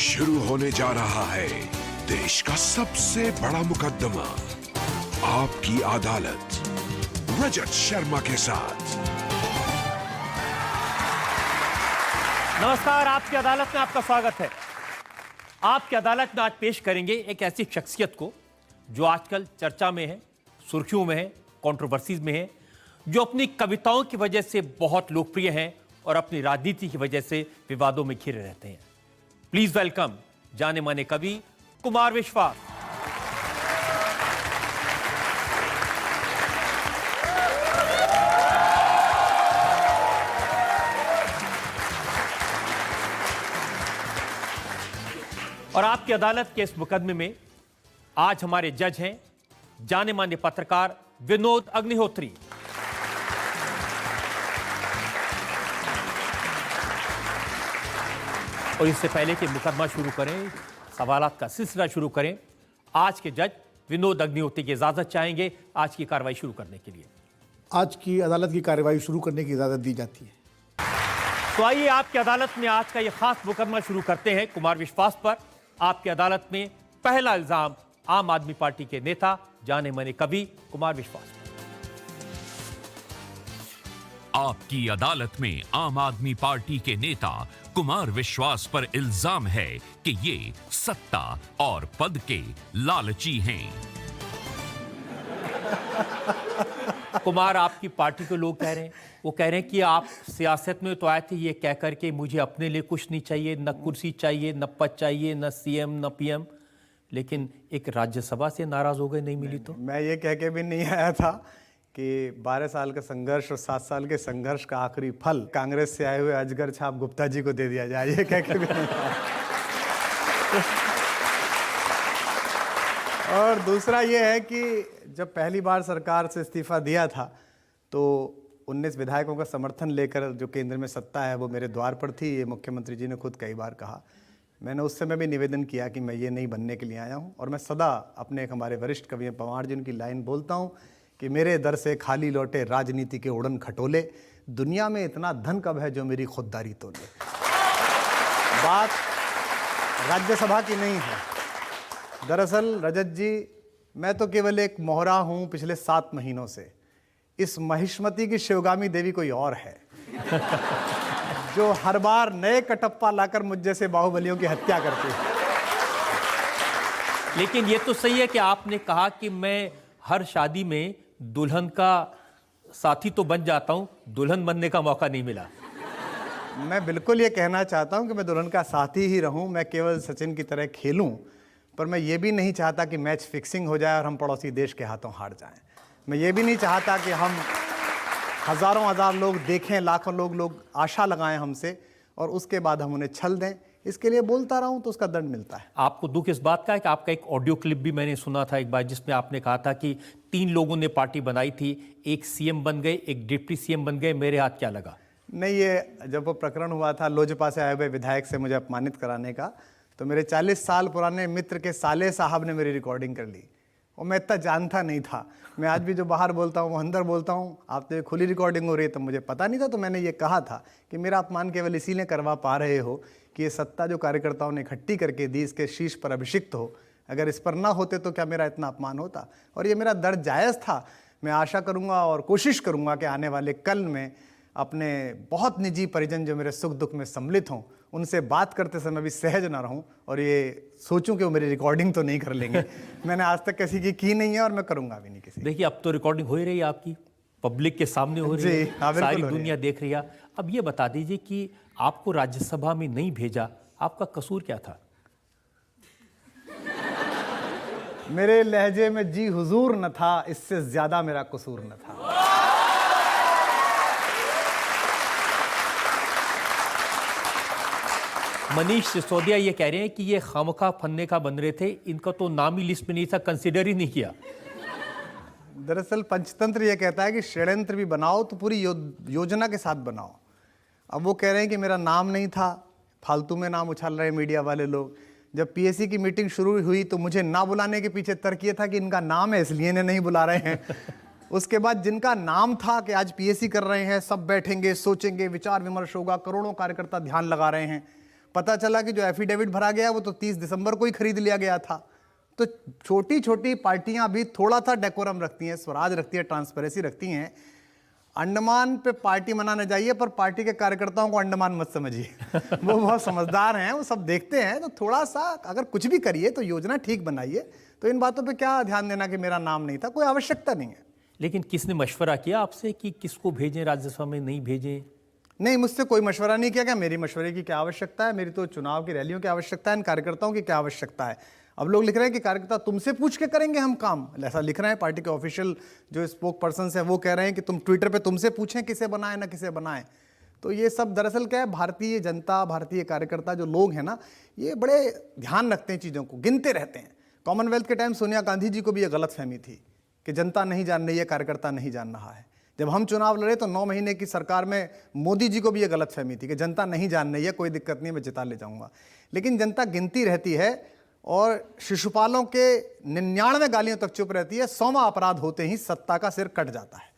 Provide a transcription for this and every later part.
शुरू होने जा रहा है देश का सबसे बड़ा मुकदमा, आपकी अदालत, रजत शर्मा के साथ। नमस्कार, आपकी अदालत में आपका स्वागत है। आपकी अदालत में आज पेश करेंगे एक ऐसी शख्सियत को जो आजकल चर्चा में है, सुर्खियों में है, कंट्रोवर्सीज में है, जो अपनी कविताओं की वजह से बहुत लोकप्रिय हैं और अपनी राजनीति की वजह से विवादों में घिरे रहते हैं। प्लीज वेलकम जाने माने कवि कुमार विश्वास। और आपकी अदालत के इस मुकदमे में आज हमारे जज हैं जाने माने पत्रकार विनोद अग्निहोत्री। और इससे पहले कि मुकदमा शुरू करें, सवालात का सिलसिला शुरू करें, आज के जज विनोद अग्निहोत्री की इजाजत चाहेंगे आज की कार्रवाई शुरू करने के लिए। आज की अदालत की कार्रवाई शुरू करने की इजाजत दी जाती है। तो आइए आपकी अदालत में आज का यह खास मुकदमा शुरू करते हैं कुमार विश्वास पर। आपकी अदालत में पहला इल्जाम आम आदमी पार्टी के नेता जाने माने कवि कुमार विश्वास पर। आपकी अदालत में आम आदमी पार्टी के नेता कुमार विश्वास पर इल्जाम है कि ये सत्ता और पद के लालची हैं। कुमार, आपकी पार्टी के लोग कह रहे हैं, वो कह रहे हैं कि आप सियासत में तो आए थे ये कह करके मुझे अपने लिए कुछ नहीं चाहिए, न कुर्सी चाहिए, न पद चाहिए, न सीएम, न पीएम, लेकिन एक राज्यसभा से नाराज हो गए, नहीं मिली तो। मैं ये कह के भी नहीं आया था कि 12 साल का संघर्ष और 7 साल के संघर्ष का आखिरी फल कांग्रेस से आए हुए अजगर छाप गुप्ता जी को दे दिया जाए, ये कह के भी नहीं आया। और दूसरा ये है कि जब पहली बार सरकार से इस्तीफा दिया था तो 19 विधायकों का समर्थन लेकर जो केंद्र में सत्ता है वो मेरे द्वार पर थी। ये मुख्यमंत्री जी ने खुद कई बार कहा। मैंने उस समय भी निवेदन किया कि मैं ये नहीं बनने के लिए आया हूँ। और मैं सदा अपने एक हमारे वरिष्ठ कवि पवार जी उनकी लाइन बोलता हूँ कि मेरे दर से खाली लौटे राजनीति के उड़न खटोले, दुनिया में इतना धन कब है जो मेरी खुददारी तोले। बात राज्यसभा की नहीं है। दरअसल रजत जी, मैं तो केवल एक मोहरा हूं पिछले 7 महीनों से। इस महिष्मती की शिवगामी देवी कोई और है जो हर बार नए कटप्पा लाकर मुझ जैसे बाहुबलियों की हत्या करती है। लेकिन ये तो सही है कि आपने कहा कि मैं हर शादी में दुल्हन का साथी तो बन जाता हूं, दुल्हन बनने का मौका नहीं मिला। मैं बिल्कुल ये कहना चाहता हूं कि मैं दुल्हन का साथी ही रहूं, मैं केवल सचिन की तरह खेलूं, पर मैं ये भी नहीं चाहता कि मैच फिक्सिंग हो जाए और हम पड़ोसी देश के हाथों हार जाएं। मैं ये भी नहीं चाहता कि हम हज़ारों हज़ार लोग देखें, लाखों लोग आशा लगाएं हमसे और उसके बाद हम उन्हें छल दें। इसके लिए बोलता रहा हूं तो उसका दंड मिलता है। आपको दुख इस बात का है कि आपका एक ऑडियो क्लिप भी मैंने सुना था एक बार, जिसमें आपने कहा था कि 3 लोगों ने पार्टी बनाई थी, एक सीएम बन गए, एक डिप्टी सीएम बन गए, मेरे हाथ क्या लगा। नहीं, ये जब वो प्रकरण हुआ था लोजपा से आए हुए विधायक से मुझे अपमानित कराने का, तो मेरे 40 साल पुराने मित्र के साले साहब ने मेरी रिकॉर्डिंग कर ली और मैं इतना जानता नहीं था। मैं आज भी जो बाहर बोलता हूँ वो अंदर बोलता हूँ। आप तो ये खुली रिकॉर्डिंग हो रही है, तो मुझे पता नहीं था। तो मैंने ये कहा था कि मेरा अपमान केवल इसीलिए करवा पा रहे हो कि ये सत्ता जो कार्यकर्ताओं ने इकट्ठी करके दी, इसके शीर्ष पर अभिषिक्त हो। अगर इस पर ना होते तो क्या मेरा इतना अपमान होता। और ये मेरा दर्द जायज़ था। मैं आशा करूँगा और कोशिश करूँगा कि आने वाले कल में अपने बहुत निजी परिजन जो मेरे सुख दुख में सम्मिलित हों, उनसे बात करते समय भी सहज ना रहूं और ये सोचूं कि वो मेरी रिकॉर्डिंग तो नहीं कर लेंगे। मैंने आज तक किसी की नहीं है और मैं करूंगा भी नहीं किसी। देखिए, अब तो रिकॉर्डिंग हो ही रही है आपकी, पब्लिक के सामने हो रही है, सारी दुनिया देख रही है। अब ये बता दीजिए कि आपको राज्यसभा में नहीं भेजा, आपका कसूर क्या था। मेरे लहजे में जी हुजूर न था, इससे ज्यादा मेरा कसूर न था। मनीष सिसोदिया ये कह रहे हैं कि ये खामखा फन्ने का बन रहे थे, इनका तो नाम ही लिस्ट में नहीं था, कंसिडर ही नहीं किया। दरअसल पंचतंत्र ये कहता है कि षड्यंत्र भी बनाओ तो पूरी योजना के साथ बनाओ। अब वो कह रहे हैं कि मेरा नाम नहीं था, फालतू में नाम उछाल रहे मीडिया वाले लोग। जब पीएससी की मीटिंग शुरू हुई तो मुझे ना बुलाने के पीछे तर्क ये था कि इनका नाम है इसलिए इन्हें नहीं बुला रहे हैं। उसके बाद जिनका नाम था कि आज पीएससी कर रहे हैं, सब बैठेंगे, सोचेंगे, विचार विमर्श होगा, करोड़ों कार्यकर्ता ध्यान लगा रहे हैं, पता चला कि जो एफिडेविट भरा गया वो तो 30 दिसंबर को ही खरीद लिया गया था। तो छोटी छोटी पार्टियां भी थोड़ा सा डेकोरम रखती हैं, स्वराज रखती है, ट्रांसपेरेंसी रखती हैं। अंडमान पे पार्टी मनाने जाइए, पर पार्टी के कार्यकर्ताओं को अंडमान मत समझिए। वो बहुत समझदार हैं, वो सब देखते हैं। तो थोड़ा सा अगर कुछ भी करिए तो योजना ठीक बनाइए। तो इन बातों पे क्या ध्यान देना कि मेरा नाम नहीं था, कोई आवश्यकता नहीं है। लेकिन किसने मशवरा किया आपसे कि किसको भेजें राज्यसभा में, नहीं भेजें? नहीं, मुझसे कोई मशवरा नहीं किया। क्या मेरी मशवरे की क्या आवश्यकता है? मेरी तो चुनाव की रैलियों की आवश्यकता है, इन कार्यकर्ताओं की क्या आवश्यकता है? अब लोग लिख रहे हैं कि कार्यकर्ता तुमसे पूछ के करेंगे हम काम, ऐसा लिख रहे हैं। पार्टी के ऑफिशियल जो स्पोक पर्सन है वो कह रहे हैं कि तुम ट्विटर पे तुमसे पूछें किसे बनाए ना किसे बनाए। तो ये सब दरअसल क्या है, भारतीय जनता, भारतीय कार्यकर्ता जो लोग हैं ना, ये बड़े ध्यान रखते हैं, चीज़ों को गिनते रहते हैं। कॉमनवेल्थ के टाइम सोनिया गांधी जी को भी ये गलतफहमी थी कि जनता नहीं जान रही है, कार्यकर्ता नहीं जान रहा है। जब हम चुनाव लड़े तो 9 महीने की सरकार में मोदी जी को भी ये गलतफहमी थी कि जनता नहीं जान रही है, कोई दिक्कत नहीं, मैं जिता ले जाऊंगा। लेकिन जनता गिनती रहती है और शिशुपालों के 99 गालियों तक चुप रहती है। 100वां अपराध होते ही सत्ता का सिर कट जाता है,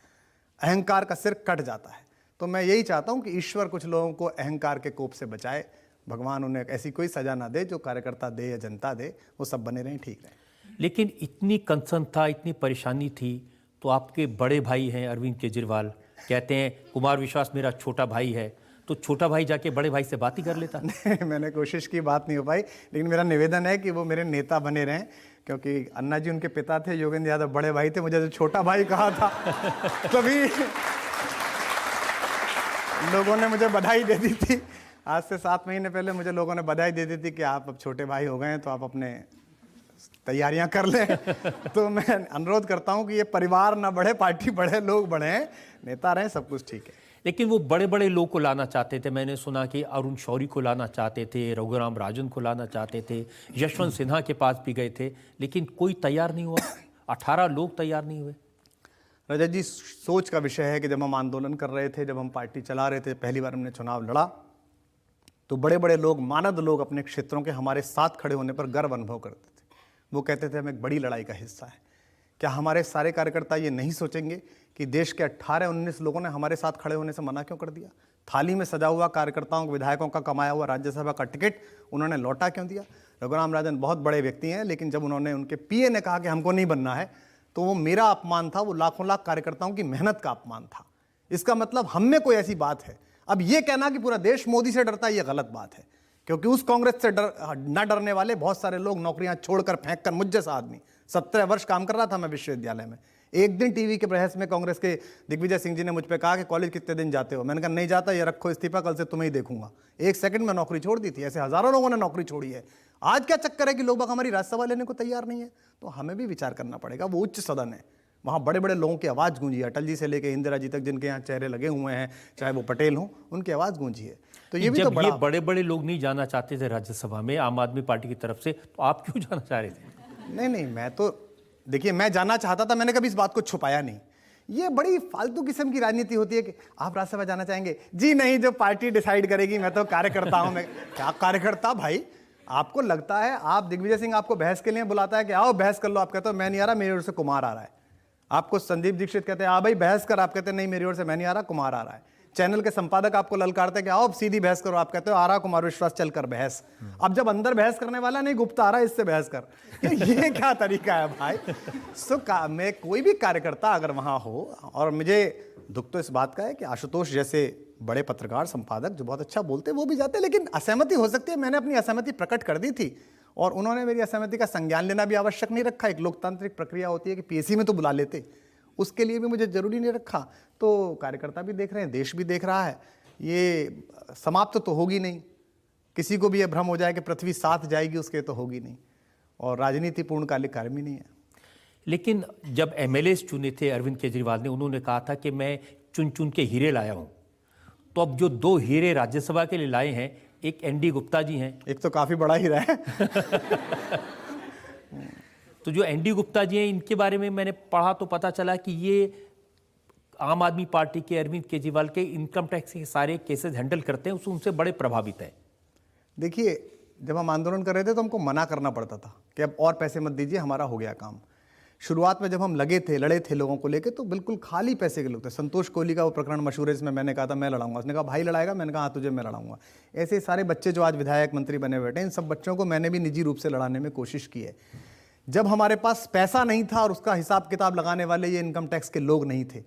अहंकार का सिर कट जाता है। तो मैं यही चाहता हूं कि ईश्वर कुछ लोगों को अहंकार के कोप से बचाए, भगवान उन्हें ऐसी कोई सजा ना दे जो कार्यकर्ता दे या जनता दे, वो सब बने रहें, ठीक रहें। लेकिन इतनी कंसर्न था, इतनी परेशानी थी, तो आपके बड़े भाई हैं अरविंद केजरीवाल, कहते हैं कुमार विश्वास मेरा छोटा भाई है, तो छोटा भाई जाके बड़े भाई से बात ही कर लेता। नहीं, मैंने कोशिश की, बात नहीं हो पाई। लेकिन मेरा निवेदन है कि वो मेरे नेता बने रहें, क्योंकि अन्ना जी उनके पिता थे, योगेंद्र यादव बड़े भाई थे। मुझे जो छोटा भाई कहा था तभी लोगों ने मुझे बधाई दे दी थी। आज से 7 महीने पहले मुझे लोगों ने बधाई दे दी थी कि आप अब छोटे भाई हो गए हैं, तो आप अपने तैयारियां कर लें। तो मैं अनुरोध करता हूं कि ये परिवार ना बढ़े, पार्टी बढ़े, लोग बढ़े, नेता रहें, सब कुछ ठीक है। लेकिन वो बड़े बड़े लोग को लाना चाहते थे। मैंने सुना कि अरुण शौरी को लाना चाहते थे, रघुराम राजन को लाना चाहते थे, यशवंत सिन्हा के पास भी गए थे, लेकिन कोई तैयार नहीं हुआ। 18 लोग तैयार नहीं हुए। रजत जी, सोच का विषय है कि जब हम आंदोलन कर रहे थे, जब हम पार्टी चला रहे थे, पहली बार हमने चुनाव लड़ा, तो बड़े बड़े लोग, मानद लोग अपने क्षेत्रों के हमारे साथ खड़े होने पर गर्व अनुभव करते थे। वो कहते थे हम एक बड़ी लड़ाई का हिस्सा है। क्या हमारे सारे कार्यकर्ता ये नहीं सोचेंगे कि देश के 18-19 लोगों ने हमारे साथ खड़े होने से मना क्यों कर दिया? थाली में सजा हुआ कार्यकर्ताओं, विधायकों का कमाया हुआ राज्यसभा का टिकट उन्होंने लौटा क्यों दिया? रघुराम राजन बहुत बड़े व्यक्ति हैं, लेकिन जब उन्होंने, उनके पीए ने कहा कि हमको नहीं बनना है, तो वो मेरा अपमान था, वो लाखों लाख कार्यकर्ताओं की मेहनत का अपमान था। इसका मतलब हम में कोई ऐसी बात है। अब ये कहना कि पूरा देश मोदी से डरता है, ये गलत बात है, क्योंकि उस कांग्रेस से न डरने वाले बहुत सारे लोग नौकरियां छोड़कर, फेंक कर, मुझ जैसा आदमी 17 वर्ष काम कर रहा था मैं विश्वविद्यालय में। एक दिन टीवी के बहस में कांग्रेस के दिग्विजय सिंह जी ने मुझ पे कहा कि कॉलेज कितने दिन जाते हो? मैंने कहा नहीं जाता, ये रखो इस्तीफा, कल से तुम्हें ही देखूंगा। 1 सेकंड में नौकरी छोड़ दी थी। ऐसे हजारों लोगों ने नौकरी छोड़ी है। आज क्या चक्कर है कि लोग हमारी राज्यसभा लेने को तैयार नहीं है? तो हमें भी विचार करना पड़ेगा। वो उच्च सदन है, वहाँ बड़े बड़े लोगों की आवाज़ गूंजी है। अटल जी से लेकर इंदिरा जी तक, जिनके यहाँ चेहरे लगे हुए हैं, चाहे वो पटेल हों, उनकी आवाज़ गूंजी है। तो ये भी तो बड़ा, ये बड़े बड़े लोग नहीं जाना चाहते थे राज्यसभा में आम आदमी पार्टी की तरफ से, तो आप क्यों जाना चाह रहे थे? नहीं, मैं तो, देखिए, मैं जाना चाहता था, मैंने कभी इस बात को छुपाया नहीं। ये बड़ी फालतू किस्म की राजनीति होती है कि आप राज्यसभा जाना चाहेंगे? जी नहीं, जो पार्टी डिसाइड करेगी, मैं तो कार्यकर्ता हूं। मैं क्या कार्यकर्ता भाई? आपको लगता है आप, दिग्विजय सिंह आपको बहस के लिए बुलाता है कि आओ बहस कर लो, आप कहते हो मैं नहीं आ रहा, मेरी ओर से कुमार आ रहा है। आपको संदीप दीक्षित कहते हैं आ भाई बहस कर, आप कहते हैं नहीं मेरी ओर से मैं नहीं आ रहा, कुमार आ रहा है। चैनल के संपादक आपको ललकारते हैं कि आओ सीधी बहस करो, आप कहते हो आ रहा कुमार विश्वास, चल कर बहस। अब जब अंदर बहस करने वाला नहीं, गुप्ता आ रहा है, इससे बहस कर। ये क्या तरीका है भाई? मैं कोई भी कार्यकर्ता अगर वहां हो, और मुझे दुख तो इस बात का है कि आशुतोष जैसे बड़े पत्रकार, संपादक जो बहुत अच्छा बोलते हैं, वो भी जाते, लेकिन असहमति हो सकती है। मैंने अपनी असहमति प्रकट कर दी थी और उन्होंने मेरी असहमति का संज्ञान लेना भी आवश्यक नहीं रखा। एक लोकतांत्रिक प्रक्रिया होती है कि पीएसी में तो बुला लेते, उसके लिए भी मुझे जरूरी नहीं रखा। तो कार्यकर्ता भी देख रहे हैं, देश भी देख रहा है, ये समाप्त तो होगी नहीं। किसी को भी ये भ्रम हो जाए कि पृथ्वी साथ जाएगी, उसके तो होगी नहीं। और राजनीति पूर्णकालिक कार्य भी नहीं है। लेकिन जब एमएलएस चुने थे अरविंद केजरीवाल ने, उन्होंने कहा था कि मैं चुन चुन के हीरे लाया हूं। तो अब जो 2 हीरे राज्यसभा के लिए लाए हैं, एक एनडी गुप्ता जी हैं, एक तो काफी बड़ा हीरा है। तो जो एनडी गुप्ता जी हैं, इनके बारे में मैंने पढ़ा तो पता चला कि ये आम आदमी पार्टी के अरविंद केजरीवाल के इनकम टैक्स के सारे केसेस हैंडल करते हैं, उनसे बड़े प्रभावित है। देखिए, जब हम आंदोलन कर रहे थे तो हमको मना करना पड़ता था कि अब और पैसे मत दीजिए, हमारा हो गया काम। शुरुआत में जब हम लगे थे, लड़े थे लोगों को लेके, तो बिल्कुल खाली पैसे के लोग थे। संतोष कोहली का वो प्रकरण मशहूर है, इसमें मैंने कहा था मैं लड़ाऊंगा, उसने कहा भाई लड़ाएगा, मैंने कहा हाँ तुझे मैं लड़ाऊंगा। ऐसे सारे बच्चे जो आज विधायक मंत्री बने बैठे, इन सब बच्चों को मैंने भी निजी रूप से लड़ाने में कोशिश की है। जब हमारे पास पैसा नहीं था और उसका हिसाब किताब लगाने वाले ये इनकम टैक्स के लोग नहीं थे,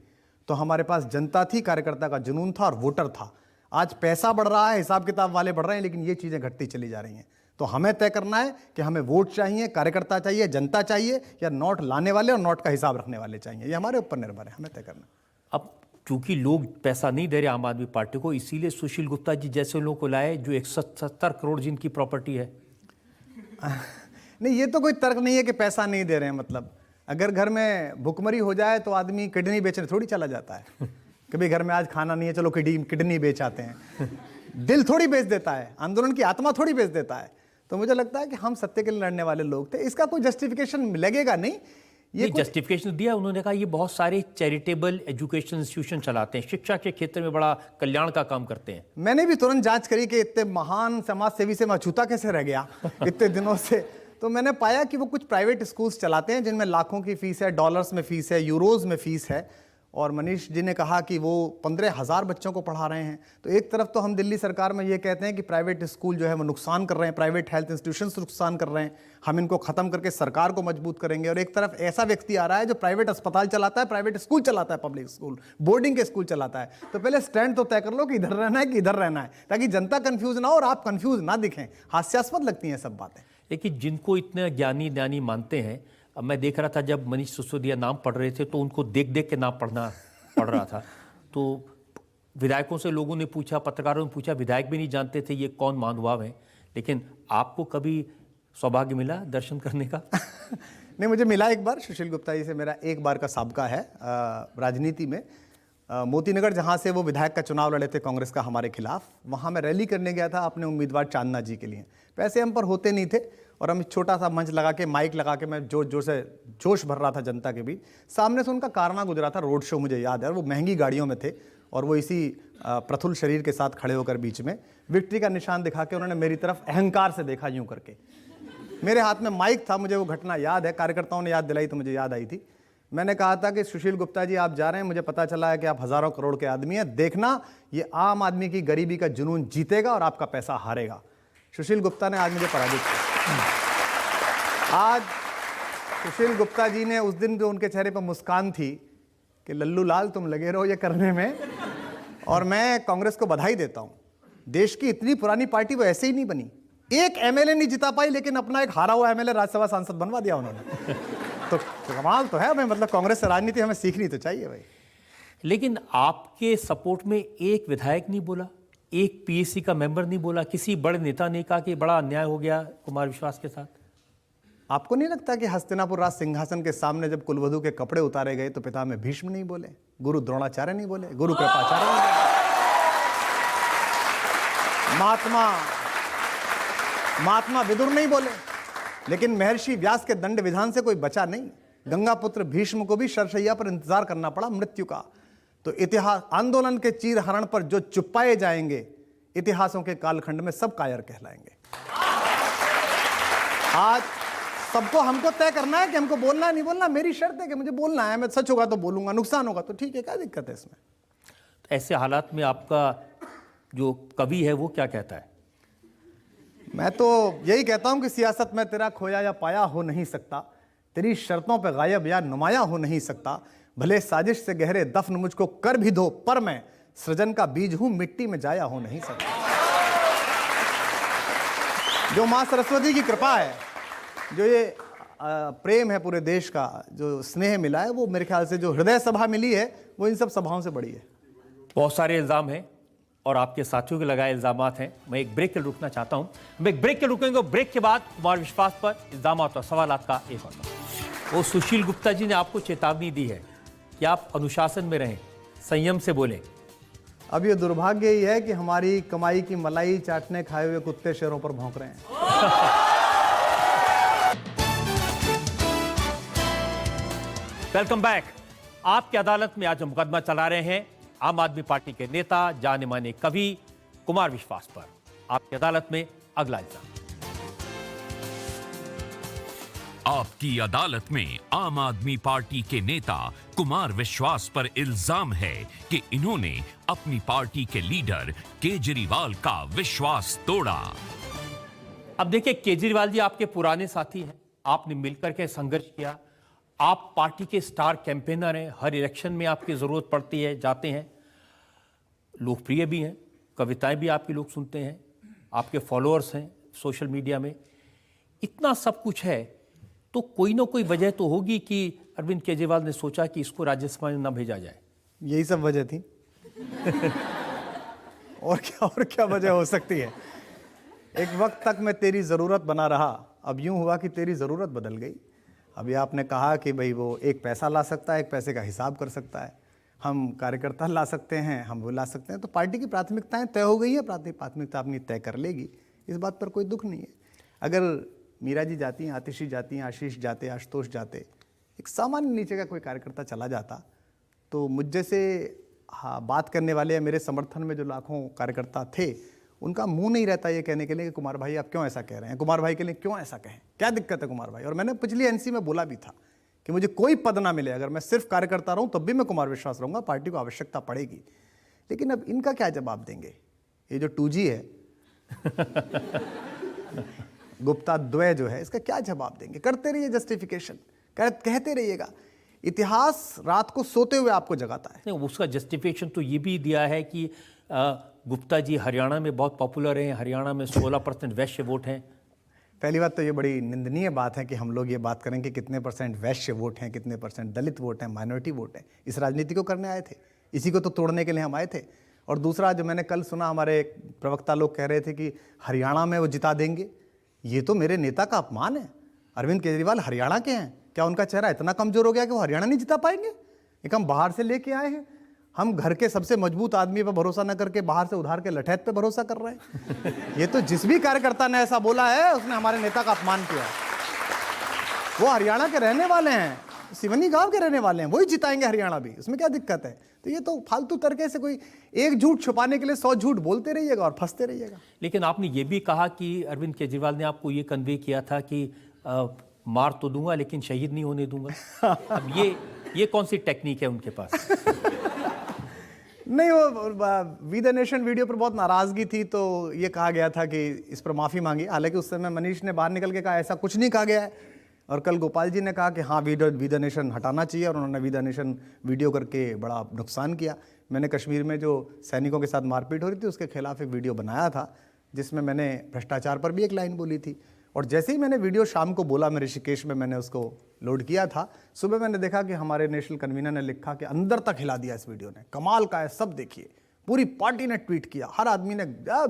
तो हमारे पास जनता थी, कार्यकर्ता का जुनून था और वोटर था। आज पैसा बढ़ रहा है, हिसाब किताब वाले बढ़ रहे हैं, लेकिन ये चीज़ें घटती चली जा रही हैं। तो हमें तय करना है कि हमें वोट चाहिए, कार्यकर्ता चाहिए, जनता चाहिए, या नोट लाने वाले और नोट का हिसाब रखने वाले चाहिए। ये हमारे ऊपर निर्भर है, हमें तय करना। अब चूंकि लोग पैसा नहीं दे रहे आम आदमी पार्टी को, इसीलिए सुशील गुप्ता जी जैसे लोगों को लाए जो 170 करोड़ जिनकी प्रॉपर्टी है। नहीं, ये तो कोई तर्क नहीं है कि पैसा नहीं दे रहे हैं। मतलब अगर घर में भुखमरी हो जाए तो आदमी किडनी बेचने थोड़ी चला जाता है। कभी घर में आज खाना नहीं है, चलो किडनी बेच आते हैं। दिल थोड़ी बेच देता है, आंदोलन की आत्मा थोड़ी बेच देता है। तो मुझे लगता है कि हम सत्य के लिए लड़ने वाले लोग थे, इसका कोई जस्टिफिकेशन लगेगा नहीं। ये जस्टिफिकेशन दिया उन्होंने, कहा ये बहुत सारे चैरिटेबल एजुकेशन इंस्टीट्यूशन चलाते हैं, शिक्षा के क्षेत्र में बड़ा कल्याण का काम करते हैं। मैंने भी तुरंत जांच करी कि इतने महान समाज सेवी से मैं अछूता कैसे रह गया इतने दिनों से। तो मैंने पाया कि वो कुछ प्राइवेट स्कूल्स चलाते हैं जिनमें लाखों की फीस है, डॉलर्स में फीस है, यूरोज में फीस है। और मनीष जी ने कहा कि वो 15,000 बच्चों को पढ़ा रहे हैं। तो एक तरफ तो हम दिल्ली सरकार में ये कहते हैं कि प्राइवेट स्कूल जो है वो नुकसान कर रहे हैं, प्राइवेट हेल्थ इंस्टीट्यूशंस नुकसान कर रहे हैं, हम इनको खत्म करके सरकार को मजबूत करेंगे। और एक तरफ ऐसा व्यक्ति आ रहा है जो प्राइवेट अस्पताल चलाता है, प्राइवेट स्कूल चलाता है, पब्लिक स्कूल, बोर्डिंग के स्कूल चलाता है। तो पहले स्टैंड तो तय कर लो कि इधर रहना है कि इधर रहना है, ताकि जनता कंफ्यूज ना हो और आप कंफ्यूज ना दिखें। हास्यास्पद लगती हैं सब बातें। लेकिन जिनको इतने ज्ञानी मानते हैं, अब मैं देख रहा था जब मनीष सिसोदिया नाम पढ़ रहे थे तो उनको देख देख के नाम पढ़ रहा था। तो विधायकों से लोगों ने पूछा, पत्रकारों ने पूछा, विधायक भी नहीं जानते थे ये कौन महानुभाव है। लेकिन आपको कभी सौभाग्य मिला दर्शन करने का? नहीं, मुझे मिला एक बार। सुशील गुप्ता जी से मेरा एक बार का साबका है राजनीति में। मोतीनगर जहाँ से वो विधायक का चुनाव लड़े थे कांग्रेस का हमारे खिलाफ, वहाँ मैं रैली करने गया था अपने उम्मीदवार चांदना जी के लिए। पैसे हम पर होते नहीं थे और हम छोटा सा मंच लगा के, माइक लगा के, मैं जोर जोर से जोश भर रहा था जनता के बीच। सामने से उनका कारवां गुजरा था, रोड शो, मुझे याद है। और वो महंगी गाड़ियों में थे और वो इसी प्रफुल्ल शरीर के साथ खड़े होकर बीच में विक्ट्री का निशान दिखा के उन्होंने मेरी तरफ अहंकार से देखा, यूं करके। मेरे हाथ में माइक था, मुझे वो घटना याद है। कार्यकर्ताओं ने याद दिलाई तो मुझे याद आई थी। मैंने कहा था कि सुशील गुप्ता जी आप जा रहे हैं, मुझे पता चला है कि आप हजारों करोड़ के आदमी हैं, देखना ये आम आदमी की गरीबी का जुनून जीतेगा और आपका पैसा हारेगा। सुशील गुप्ता ने आज मुझे पराजित किया। आज सुशील गुप्ता जी ने उस दिन जो उनके चेहरे पर मुस्कान थी कि लल्लू लाल तुम लगे रहो ये करने में, और मैं कांग्रेस को बधाई देता हूं। देश की इतनी पुरानी पार्टी वो ऐसे ही नहीं बनी। एक एमएलए नहीं जिता पाई, लेकिन अपना एक हारा हुआ एमएलए राज्यसभा सांसद बनवा दिया उन्होंने। तो कमाल तो है। हमें मतलब कांग्रेस से राजनीति हमें सीखनी तो चाहिए भाई। लेकिन आपके सपोर्ट में एक विधायक नहीं बोला, एक पीएससी का मेंबर नहीं बोला, किसी बड़े नेता ने कहा कि बड़ा अन्याय हो गया कुमार विश्वास के साथ? आपको नहीं लगता कि हस्तिनापुर राज सिंहासन के सामने जब कुलवधु के कपड़े उतारे गए तो पिता में भीष्म नहीं बोले, गुरु द्रोणाचार्य नहीं बोले, गुरु कृपाचार्य नहीं बोले, महात्मा विदुर नहीं बोले, लेकिन महर्षि व्यास के दंड विधान से कोई बचा नहीं। गंगा पुत्र भीष्म को भी शरशैया पर इंतजार करना पड़ा मृत्यु का। तो इतिहास आंदोलन के चीर हरण पर जो चुपाए जाएंगे, इतिहासों के कालखंड में सब कायर कहलाएंगे। आज सबको हमको तय करना है कि हमको बोलना है नहीं बोलना। मेरी शर्त है कि मुझे बोलना है, मैं सच होगा तो बोलूंगा, नुकसान होगा तो ठीक है, क्या दिक्कत है इसमें। तो ऐसे हालात में आपका जो कवि है वो क्या कहता है? मैं तो यही कहता हूं कि सियासत में तेरा खोया या पाया हो नहीं सकता, तेरी शर्तों पे गायब या नुमाया हो नहीं सकता। भले साजिश से गहरे दफन मुझको कर भी दो, पर मैं सृजन का बीज हूं, मिट्टी में जाया हो नहीं सकता। जो मां सरस्वती की कृपा है, जो ये प्रेम है पूरे देश का, जो स्नेह मिला है, वो मेरे ख्याल से जो हृदय सभा मिली है वो इन सब सभाओं से बड़ी है। बहुत सारे इल्जाम हैं और आपके साथियों के लगाए इल्जामात हैं। मैं एक ब्रेक के लिए रुकना चाहता हूं। हम एक ब्रेक के रुकेंगे। ब्रेक के बाद कुमार विश्वास पर इल्जामात और सवालात का एक और वो सुशील गुप्ता जी ने आपको चेतावनी दी है कि आप अनुशासन में रहें, संयम से बोलें। अब ये दुर्भाग्य ही है कि हमारी कमाई की मलाई चाटने खाए हुए कुत्ते शेरों पर भौंक रहे हैं। Welcome back. आपकी अदालत में आज हम मुकदमा चला रहे हैं आम आदमी पार्टी के नेता, जाने माने कवि कुमार विश्वास पर। आपकी अदालत में अगला इल्जाम। आपकी अदालत में आम आदमी पार्टी के नेता कुमार विश्वास पर इल्जाम है कि इन्होंने अपनी पार्टी के लीडर केजरीवाल का विश्वास तोड़ा। अब देखिए, केजरीवाल जी आपके पुराने साथी हैं, आपने मिलकर के संघर्ष किया, आप पार्टी के स्टार कैंपेनर हैं, हर इलेक्शन में आपकी जरूरत पड़ती है, जाते हैं, लोकप्रिय भी हैं, कविताएं भी आपकी लोग सुनते हैं, आपके फॉलोअर्स हैं सोशल मीडिया में। इतना सब कुछ है तो कोई ना कोई वजह तो होगी कि अरविंद केजरीवाल ने सोचा कि इसको राज्यसभा में ना भेजा जाए। यही सब वजह थी। और क्या वजह हो सकती है। एक वक्त तक मैं तेरी ज़रूरत बना रहा, अब यूं हुआ कि तेरी ज़रूरत बदल गई। अभी आपने कहा कि भाई वो एक पैसा ला सकता है, एक पैसे का हिसाब कर सकता है, हम कार्यकर्ता ला सकते हैं, हम वो ला सकते हैं। तो पार्टी की प्राथमिकताएं तय हो गई है, प्राथमिकता अपनी तय कर लेगी, इस बात पर कोई दुख नहीं है। अगर मीरा जी जाती हैं, आतिशी जाती हैं, आशीष जाते, आशुतोष जाते, एक सामान्य नीचे का कोई कार्यकर्ता चला जाता, तो मुझ जैसे बात करने वाले या मेरे समर्थन में जो लाखों कार्यकर्ता थे, उनका मुंह नहीं रहता ये कहने के लिए कि कुमार भाई आप क्यों ऐसा कह रहे हैं, कुमार भाई के लिए क्यों ऐसा कहें, क्या दिक्कत है कुमार भाई। और मैंने पिछली एनसी में बोला भी था कि मुझे कोई पद ना मिले, अगर मैं सिर्फ कार्यकर्ता रहूं तब भी मैं कुमार विश्वास रहूंगा, पार्टी को आवश्यकता पड़ेगी। लेकिन अब इनका क्या जवाब देंगे, ये जो 2G है गुप्ता द्वय जो है, इसका क्या जवाब देंगे। करते रहिए जस्टिफिकेशन, कहते रहिएगा। इतिहास रात को सोते हुए आपको जगाता है। नहीं, उसका जस्टिफिकेशन तो ये भी दिया है कि गुप्ता जी हरियाणा में बहुत पॉपुलर हैं, हरियाणा में 16% वैश्य वोट हैं। पहली बात तो ये बड़ी निंदनीय बात है कि हम लोग ये बात करें कि कितने % वैश्य वोट हैं, कितने % दलित वोट हैं, माइनॉरिटी वोट हैं। इस राजनीति को करने आए थे, इसी को तो तोड़ने के लिए हम आए थे। और दूसरा, जो मैंने कल सुना, हमारे प्रवक्ता लोग कह रहे थे कि हरियाणा में वो जिता देंगे, ये तो मेरे नेता का अपमान है। अरविंद केजरीवाल हरियाणा के हैं, क्या उनका चेहरा इतना कमजोर हो गया कि वो हरियाणा नहीं जिता पाएंगे। एक हम बाहर से लेके आए हैं, हम घर के सबसे मजबूत आदमी पर भरोसा न करके बाहर से उधार के लठैत पे भरोसा कर रहे हैं। ये तो जिस भी कार्यकर्ता ने ऐसा बोला है उसने हमारे नेता का अपमान किया है। वो हरियाणा के रहने वाले हैं, सिवनी गांव के रहने वाले हैं, वही जिताएंगे हरियाणा भी, उसमें क्या दिक्कत है। तो ये तो फालतू तरीके से कोई एक झूठ छुपाने के लिए 100 झूठ बोलते रहिएगा और फंसते रहिएगा। लेकिन आपने ये भी कहा कि अरविंद केजरीवाल ने आपको ये कन्वे किया था कि मार तो दूंगा लेकिन शहीद नहीं होने दूंगा। अब ये कौन सी टेक्निक है उनके पास? नहीं, वो वी द नेशन वीडियो पर बहुत नाराजगी थी, तो ये कहा गया था कि इस पर माफ़ी मांगी। हालांकि उस समय मनीष ने बाहर निकल के कहा ऐसा कुछ नहीं कहा गया है। और कल गोपाल जी ने कहा कि हाँ वी द नेशन हटाना चाहिए, और उन्होंने वी द नेशन वीडियो करके बड़ा नुकसान किया। मैंने कश्मीर में जो सैनिकों के साथ मारपीट हो रही थी उसके खिलाफ एक वीडियो बनाया था, जिसमें मैंने भ्रष्टाचार पर भी एक लाइन बोली थी। और जैसे ही मैंने वीडियो शाम को बोला, मैं ऋषिकेश में मैंने उसको लोड किया था, सुबह मैंने देखा कि हमारे नेशनल कन्वीनर ने लिखा कि अंदर तक हिला दिया इस वीडियो ने, कमाल का है, सब देखिए। पूरी पार्टी ने ट्वीट किया, हर आदमी ने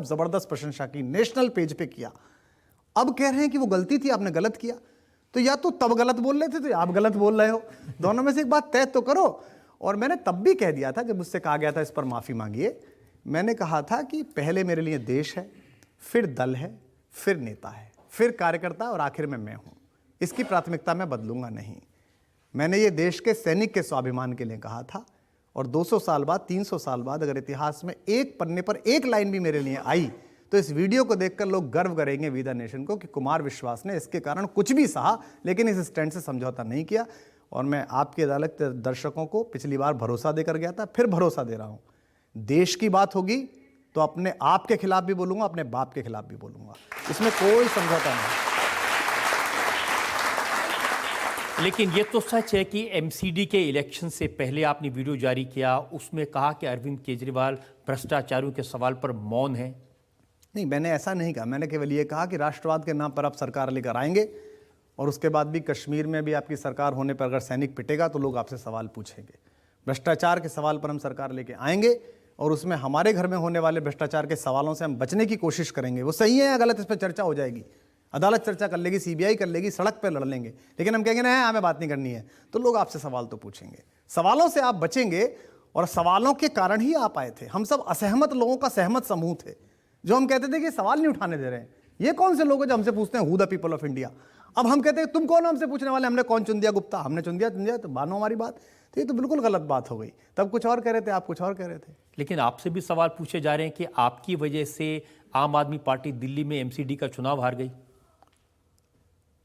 जबरदस्त प्रशंसा की, नेशनल पेज पे किया। अब कह रहे हैं कि वो गलती थी, आपने गलत किया। तो या तो तब गलत बोल रहे थे तो आप गलत बोल रहे हो, दोनों में से एक बात तय तो करो। और मैंने तब भी कह दिया था, जब मुझसे कहा गया था इस पर माफ़ी मांगिए, मैंने कहा था कि पहले मेरे लिए देश है, फिर दल है, फिर नेता है, फिर कार्यकर्ता, और आखिर में मैं हूं। इसकी प्राथमिकता मैं बदलूंगा नहीं। मैंने ये देश के सैनिक के स्वाभिमान के लिए कहा था, और 200 साल बाद, 300 साल बाद अगर इतिहास में एक पन्ने पर एक लाइन भी मेरे लिए आई, तो इस वीडियो को देखकर लोग गर्व करेंगे वी द नेशन को कि कुमार विश्वास ने इसके कारण कुछ भी सहा, लेकिन इस स्टैंड से समझौता नहीं किया। और मैं आपकी अदालत के दर्शकों को पिछली बार भरोसा देकर गया था, फिर भरोसा दे रहा हूं। देश की बात होगी तो अपने आप के खिलाफ भी बोलूंगा, अपने बाप के खिलाफ भी बोलूंगा, इसमें कोई समझौता नहीं। लेकिन ये तो सच है कि एमसीडी के इलेक्शन से पहले आपने वीडियो जारी किया, उसमें कहा कि अरविंद केजरीवाल भ्रष्टाचारियों के सवाल पर मौन है। नहीं, मैंने ऐसा नहीं कहा। मैंने केवल ये कहा कि राष्ट्रवाद के नाम पर आप सरकार लेकर आएंगे, और उसके बाद भी कश्मीर में भी आपकी सरकार होने पर अगर सैनिक पिटेगा तो लोग आपसे सवाल पूछेंगे। भ्रष्टाचार के सवाल पर हम सरकार लेके आएंगे, और उसमें हमारे घर में होने वाले भ्रष्टाचार के सवालों से हम बचने की कोशिश करेंगे। वो सही है या गलत, इस पर चर्चा हो जाएगी, अदालत चर्चा कर लेगी, सीबीआई कर लेगी, सड़क पर लड़ लेंगे। लेकिन हम कहेंगे ना हमें बात नहीं करनी है, तो लोग आपसे सवाल तो पूछेंगे। सवालों से आप बचेंगे, और सवालों के कारण ही आप आए थे। हम सब असहमत लोगों का सहमत समूह थे, जो हम कहते थे कि सवाल नहीं उठाने दे रहे हैं। ये कौन से लोग हैं जो हमसे पूछते हैं who the people of India. अब हम कहते हैं तुम कौन हो हमसे पूछने वाले, हमने कौन चुन दिया, गुप्ता हमने चुन दिया, तो मानो हमारी बात। तो ये तो बिल्कुल गलत बात हो गई। तब कुछ और कह रहे थे, आप कुछ और कह रहे थे। लेकिन आपसे भी सवाल पूछे जा रहे हैं कि आपकी वजह से आम आदमी पार्टी दिल्ली में एमसीडी का चुनाव हार गई।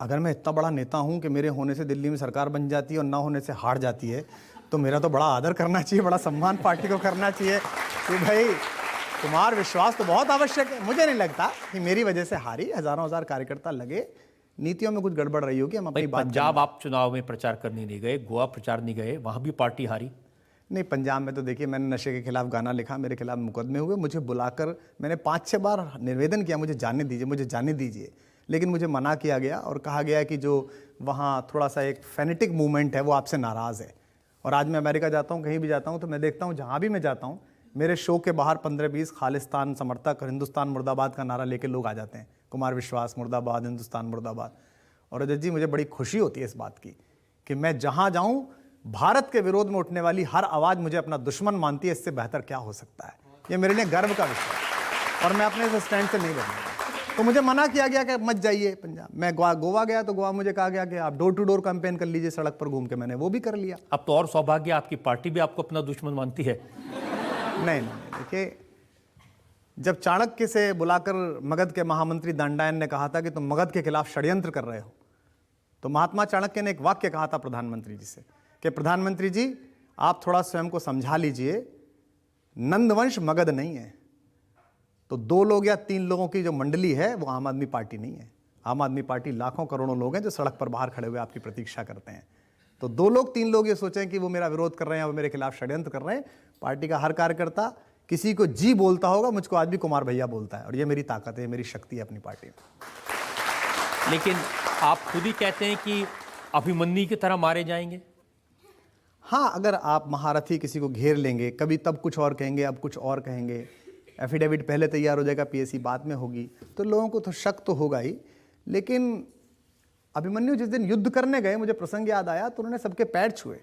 अगर मैं इतना बड़ा नेता हूं कि मेरे होने से दिल्ली में सरकार बन जाती है और ना होने से हार जाती है, तो मेरा तो बड़ा आदर करना चाहिए, बड़ा सम्मान पार्टी को करना चाहिए कि भाई कुमार विश्वास तो बहुत आवश्यक है। मुझे नहीं लगता कि मेरी वजह से हारी, हजारों हजार कार्यकर्ता लगे, नीतियों में कुछ गड़बड़ रही होगी। हम अपनी बात पंजाब आप चुनाव में प्रचार करने नहीं गए, गोवा प्रचार नहीं गए, वहां भी पार्टी हारी। नहीं, पंजाब में तो देखिए मैंने नशे के खिलाफ गाना लिखा, मेरे खिलाफ मुकदमे हुए, मुझे बुलाकर मैंने 5-6 बार निवेदन किया मुझे जाने दीजिए, मुझे जाने दीजिए, लेकिन मुझे मना किया गया और कहा गया कि जो वहाँ थोड़ा सा एक फैनेटिक मूवमेंट है वो आपसे नाराज़ है। और आज मैं अमेरिका जाता हूँ, कहीं भी जाता हूँ तो मैं देखता हूँ जहाँ भी मैं जाता हूँ मेरे शो के बाहर 15-20 खालिस्तान समर्थक हिंदुस्तान मुर्दाबाद का नारा लेके लोग आ जाते हैं, कुमार विश्वास मुर्दाबाद, हिंदुस्तान मुर्दाबाद। और रजत जी मुझे बड़ी खुशी होती है इस बात की कि मैं जहाँ जाऊँ भारत के विरोध में उठने वाली हर आवाज़ मुझे अपना दुश्मन मानती है। इससे बेहतर क्या हो सकता है? ये मेरे लिए गर्व का विषय है और मैं अपने इस स्टैंड से नहीं बदलूंगा। तो मुझे मना किया गया कि मत जाइए पंजाब। मैं गोवा गया तो गोवा मुझे कहा गया कि आप डोर टू डोर कैंपेन कर लीजिए सड़क पर घूम के, मैंने वो भी कर लिया। अब तो और सौभाग्य, आपकी पार्टी भी आपको अपना दुश्मन मानती है। नहीं, देखिए जब चाणक्य से बुलाकर मगध के महामंत्री दंडायन ने कहा था कि तुम मगध के खिलाफ षड्यंत्र कर रहे हो, तो महात्मा चाणक्य ने एक वाक्य कहा था प्रधानमंत्री जी से कि प्रधानमंत्री जी आप थोड़ा स्वयं को समझा लीजिए, नंदवंश मगध नहीं है। तो 2 लोग या 3 लोगों की जो मंडली है वो आम आदमी पार्टी नहीं है। आम आदमी पार्टी लाखों करोड़ों लोग हैं जो सड़क पर बाहर खड़े हुए आपकी प्रतीक्षा करते हैं। तो 2 लोग 3 लोग ये सोचें कि वो मेरा विरोध कर रहे हैं, वो मेरे खिलाफ षड्यंत्र कर रहे हैं। पार्टी का हर कार्यकर्ता किसी को जी बोलता होगा, मुझको आज भी कुमार भैया बोलता है, और ये मेरी ताकत है, मेरी शक्ति है अपनी पार्टी में। लेकिन आप खुद ही कहते हैं कि अभिमन्यु की तरह मारे जाएंगे। हाँ, अगर आप महारथी किसी को घेर लेंगे, कभी तब कुछ और कहेंगे, अब कुछ और कहेंगे, एफिडेविट पहले तैयार हो जाएगा, पीएसी बाद में होगी, तो लोगों को तो शक तो होगा ही। लेकिन अभिमन्यु जिस दिन युद्ध करने गए, मुझे प्रसंग याद आया, तो उन्होंने सबके पैर छुए,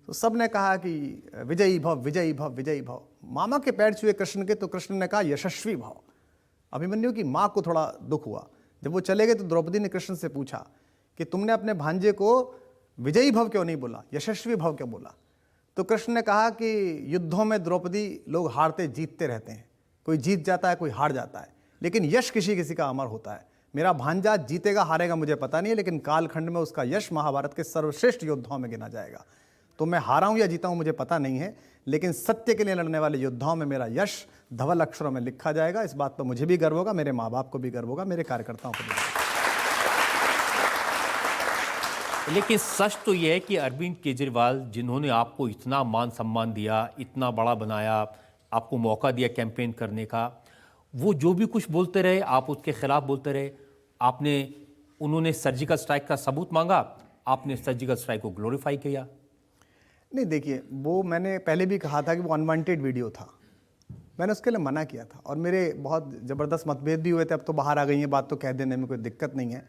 तो सब ने कहा कि विजयी भव, विजयी भव, विजयी भव। मामा के पैर छुए कृष्ण के, तो कृष्ण ने कहा यशस्वी भव। अभिमन्यु की माँ को थोड़ा दुख हुआ। जब वो चले गए तो द्रौपदी ने कृष्ण से पूछा कि तुमने अपने भांजे को विजयी भव क्यों नहीं बोला, यशस्वी भव क्यों बोला? तो कृष्ण ने कहा कि युद्धों में द्रौपदी लोग हारते जीतते रहते हैं, कोई जीत जाता है, कोई हार जाता है, लेकिन यश किसी किसी का अमर होता है। मेरा भांजा जीतेगा हारेगा मुझे पता नहीं है, लेकिन कालखंड में उसका यश महाभारत के सर्वश्रेष्ठ योद्धाओं में गिना जाएगा। तो मैं हारा हूं या जीता हूं मुझे पता नहीं है, लेकिन सत्य के लिए लड़ने वाले योद्धाओं में मेरा यश धवल अक्षरों में लिखा जाएगा। इस बात पर मुझे भी गर्व होगा, मेरे माँ बाप को भी गर्व होगा, मेरे कार्यकर्ताओं को भी गर्व होगा। लेकिन सच तो यह है कि अरविंद केजरीवाल, जिन्होंने आपको इतना मान सम्मान दिया, इतना बड़ा बनाया, आपको मौका दिया कैंपेन करने का, वो जो भी कुछ बोलते रहे आप उसके खिलाफ बोलते रहे। उन्होंने सर्जिकल स्ट्राइक का सबूत मांगा, आपने सर्जिकल स्ट्राइक को ग्लोरीफाई किया। नहीं, देखिए वो मैंने पहले भी कहा था कि वो अनवांटेड वीडियो था, मैंने उसके लिए मना किया था और मेरे बहुत ज़बरदस्त मतभेद भी हुए थे। अब तो बाहर आ गई है बात, तो कह देने में कोई दिक्कत नहीं है।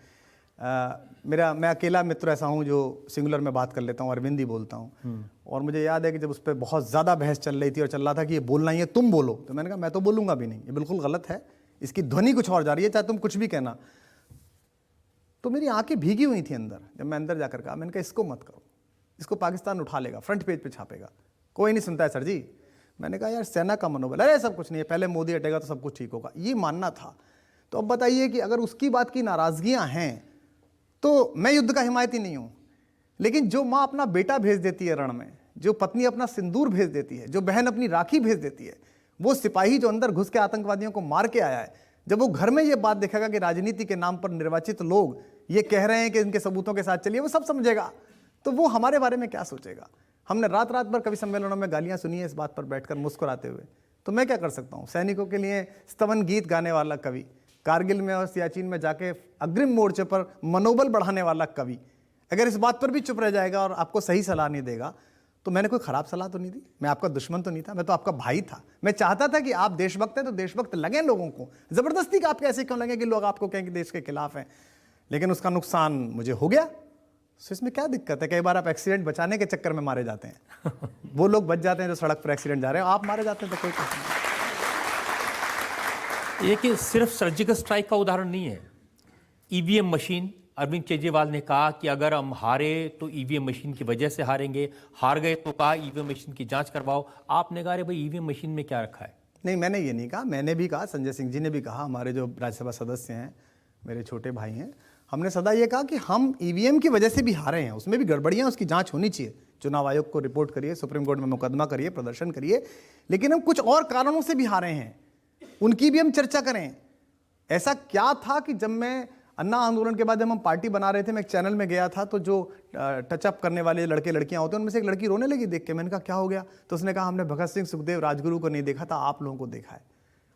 मैं अकेला मित्र ऐसा हूँ जो सिंगुलर में बात कर लेता हूँ, अरविंद ही बोलता हूँ। और मुझे याद है कि जब उस पर बहुत ज़्यादा बहस चल रही थी और चल रहा था कि ये बोलना ही है, तुम बोलो, तो मैंने कहा मैं तो बोलूँगा भी नहीं, ये बिल्कुल गलत है, इसकी ध्वनि कुछ और जा रही है, चाहे तुम कुछ भी कहना। तो मेरी आंखें भीगी हुई थी अंदर। जब मैं अंदर जाकर कहा, मैंने कहा इसको मत करो, इसको पाकिस्तान उठा लेगा, फ्रंट पेज पे छापेगा, कोई नहीं सुनता है सर जी। मैंने कहा यार सेना का मनोबल, अरे सब कुछ नहीं है, पहले मोदी हटेगा तो सब कुछ ठीक होगा, ये मानना था। तो अब बताइए कि अगर उसकी बात की नाराजगियां हैं तो मैं युद्ध का हिमायती नहीं हूं, लेकिन जो माँ अपना बेटा भेज देती है रण में, जो पत्नी अपना सिंदूर भेज देती है, जो बहन अपनी राखी भेज देती है, वो सिपाही जो अंदर घुस के आतंकवादियों को मार के आया है, जब वो घर में ये बात देखेगा कि राजनीति के नाम पर निर्वाचित लोग ये कह रहे हैं कि इनके सबूतों के साथ चलिए, वो सब समझेगा, तो वो हमारे बारे में क्या सोचेगा। हमने रात रात भर कवि सम्मेलनों में गालियां सुनी है इस बात पर बैठकर मुस्कुराते हुए, तो मैं क्या कर सकता हूँ। सैनिकों के लिए स्तवन गीत गाने वाला कवि, कारगिल में और सियाचिन में जाके अग्रिम मोर्चे पर मनोबल बढ़ाने वाला कवि, अगर इस बात पर भी चुप रह जाएगा और आपको सही सलाह नहीं देगा, तो मैंने कोई खराब सलाह तो नहीं दी, मैं आपका दुश्मन तो नहीं था, मैं तो आपका भाई था। मैं चाहता था कि आप देशभक्त हैं तो देशभक्त लगें लोगों को, जबरदस्ती का आपके ऐसे क्यों लगे कि लोग आपको कहें कि देश के खिलाफ हैं। लेकिन उसका नुकसान मुझे हो गया, तो इसमें क्या दिक्कत है। कई बार आप एक्सीडेंट बचाने के चक्कर में मारे जाते हैं, वो लोग बच जाते हैं जो सड़क पर एक्सीडेंट जा रहे हैं, आप मारे जाते हैं तो कोई कुछ नहीं। ये कि सिर्फ सर्जिकल स्ट्राइक का उदाहरण नहीं है, ईवीएम मशीन। अरविंद केजरीवाल ने कहा कि अगर हम हारे तो ईवीएम मशीन की वजह से हारेंगे, हार गए तो कहा ईवीएम मशीन की जांच करवाओ। आपने कहा भाई ईवीएम मशीन में क्या रखा है? नहीं, मैंने ये नहीं कहा, मैंने भी कहा, संजय सिंह जी ने भी कहा, हमारे जो राज्यसभा सदस्य हैं, मेरे छोटे भाई हैं, हमने सदा ये कहा कि हम ईवीएम की वजह से भी हारे हैं, उसमें भी गड़बड़ियां, उसकी जांच होनी चाहिए। चुनाव आयोग को रिपोर्ट करिए, सुप्रीम कोर्ट में मुकदमा करिए, प्रदर्शन करिए, लेकिन हम कुछ और कारणों से भी हारे हैं, उनकी भी हम चर्चा करें। ऐसा क्या था कि जब मैं अन्ना आंदोलन के बाद जब हम पार्टी बना रहे थे, मैं एक चैनल में गया था, तो जो टचअप करने वाले लड़के लड़कियां होते हैं उनमें से एक लड़की रोने लगी देख के। मैंने कहा क्या हो गया? तो उसने कहा हमने भगत सिंह, सुखदेव, राजगुरु को नहीं देखा था, आप लोगों को देखा है।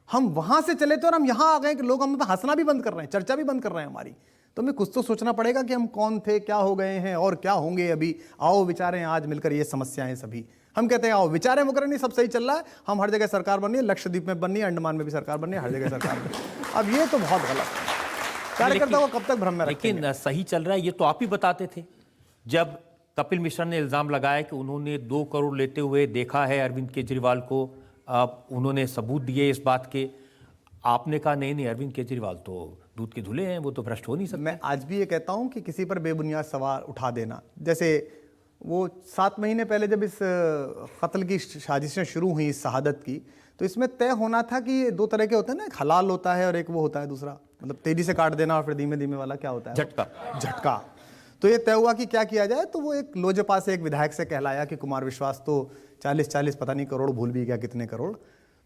हम वहां से चले थे और हम यहां आ गए कि लोग हम पे हंसना भी बंद कर रहे हैं, चर्चा भी बंद कर रहे हैं हमारी। तो हमें कुछ तो सोचना पड़ेगा कि हम कौन थे, क्या हो गए हैं और क्या होंगे अभी। आओ विचारें आज मिलकर, ये समस्याएं सभी। हम कहते हैं आओ विचारें, वो करें नहीं, सब सही चल रहा है, हम हर जगह सरकार बन रही है, लक्षद्वीप में बन रही है, अंडमान में भी सरकार बन रही है, हर जगह सरकार बन रही है। अब ये तो बहुत गलत है। कार्यकर्ता को कब तक भ्रम में रखेंगे? लेकिन सही चल रहा है ये तो आप ही बताते थे। जब कपिल मिश्रा ने इल्जाम लगाया कि उन्होंने 2 करोड़ लेते हुए देखा है अरविंद केजरीवाल को, उन्होंने सबूत दिए इस बात के, आपने कहा नहीं नहीं, अरविंद केजरीवाल तो दूध के धुले हैं, वो तो भ्रष्ट हो नहीं सकते। मैं आज भी ये कहता हूं कि किसी पर बेबुनियाद सवाल उठा देना, जैसे वो 7 महीने पहले जब इस कत्ल की साजिशें शुरू हुई इस शहादत की, तो इसमें तय होना था कि ये 2 तरह के होते हैं ना, एक हलाल होता है और एक वो होता है दूसरा, मतलब तेजी से काट देना और फिर धीमे धीमे वाला क्या होता है? झटका। तो ये तय हुआ कि क्या किया जाए। तो वो एक लोजपा से एक विधायक से कहलाया कि कुमार विश्वास तो 40 पता नहीं करोड़, भूल भी गया कितने करोड़,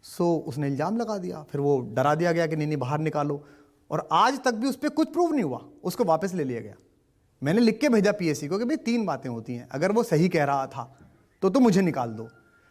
सो उसने इल्जाम लगा दिया। फिर वो डरा दिया गया कि नहीं बाहर निकालो, और आज तक भी उस पर कुछ प्रूव नहीं हुआ, उसको वापस ले लिया गया। मैंने लिख के भेजा पीएससी को कि भाई 3 बातें होती हैं, अगर वो सही कह रहा था तो मुझे निकाल दो,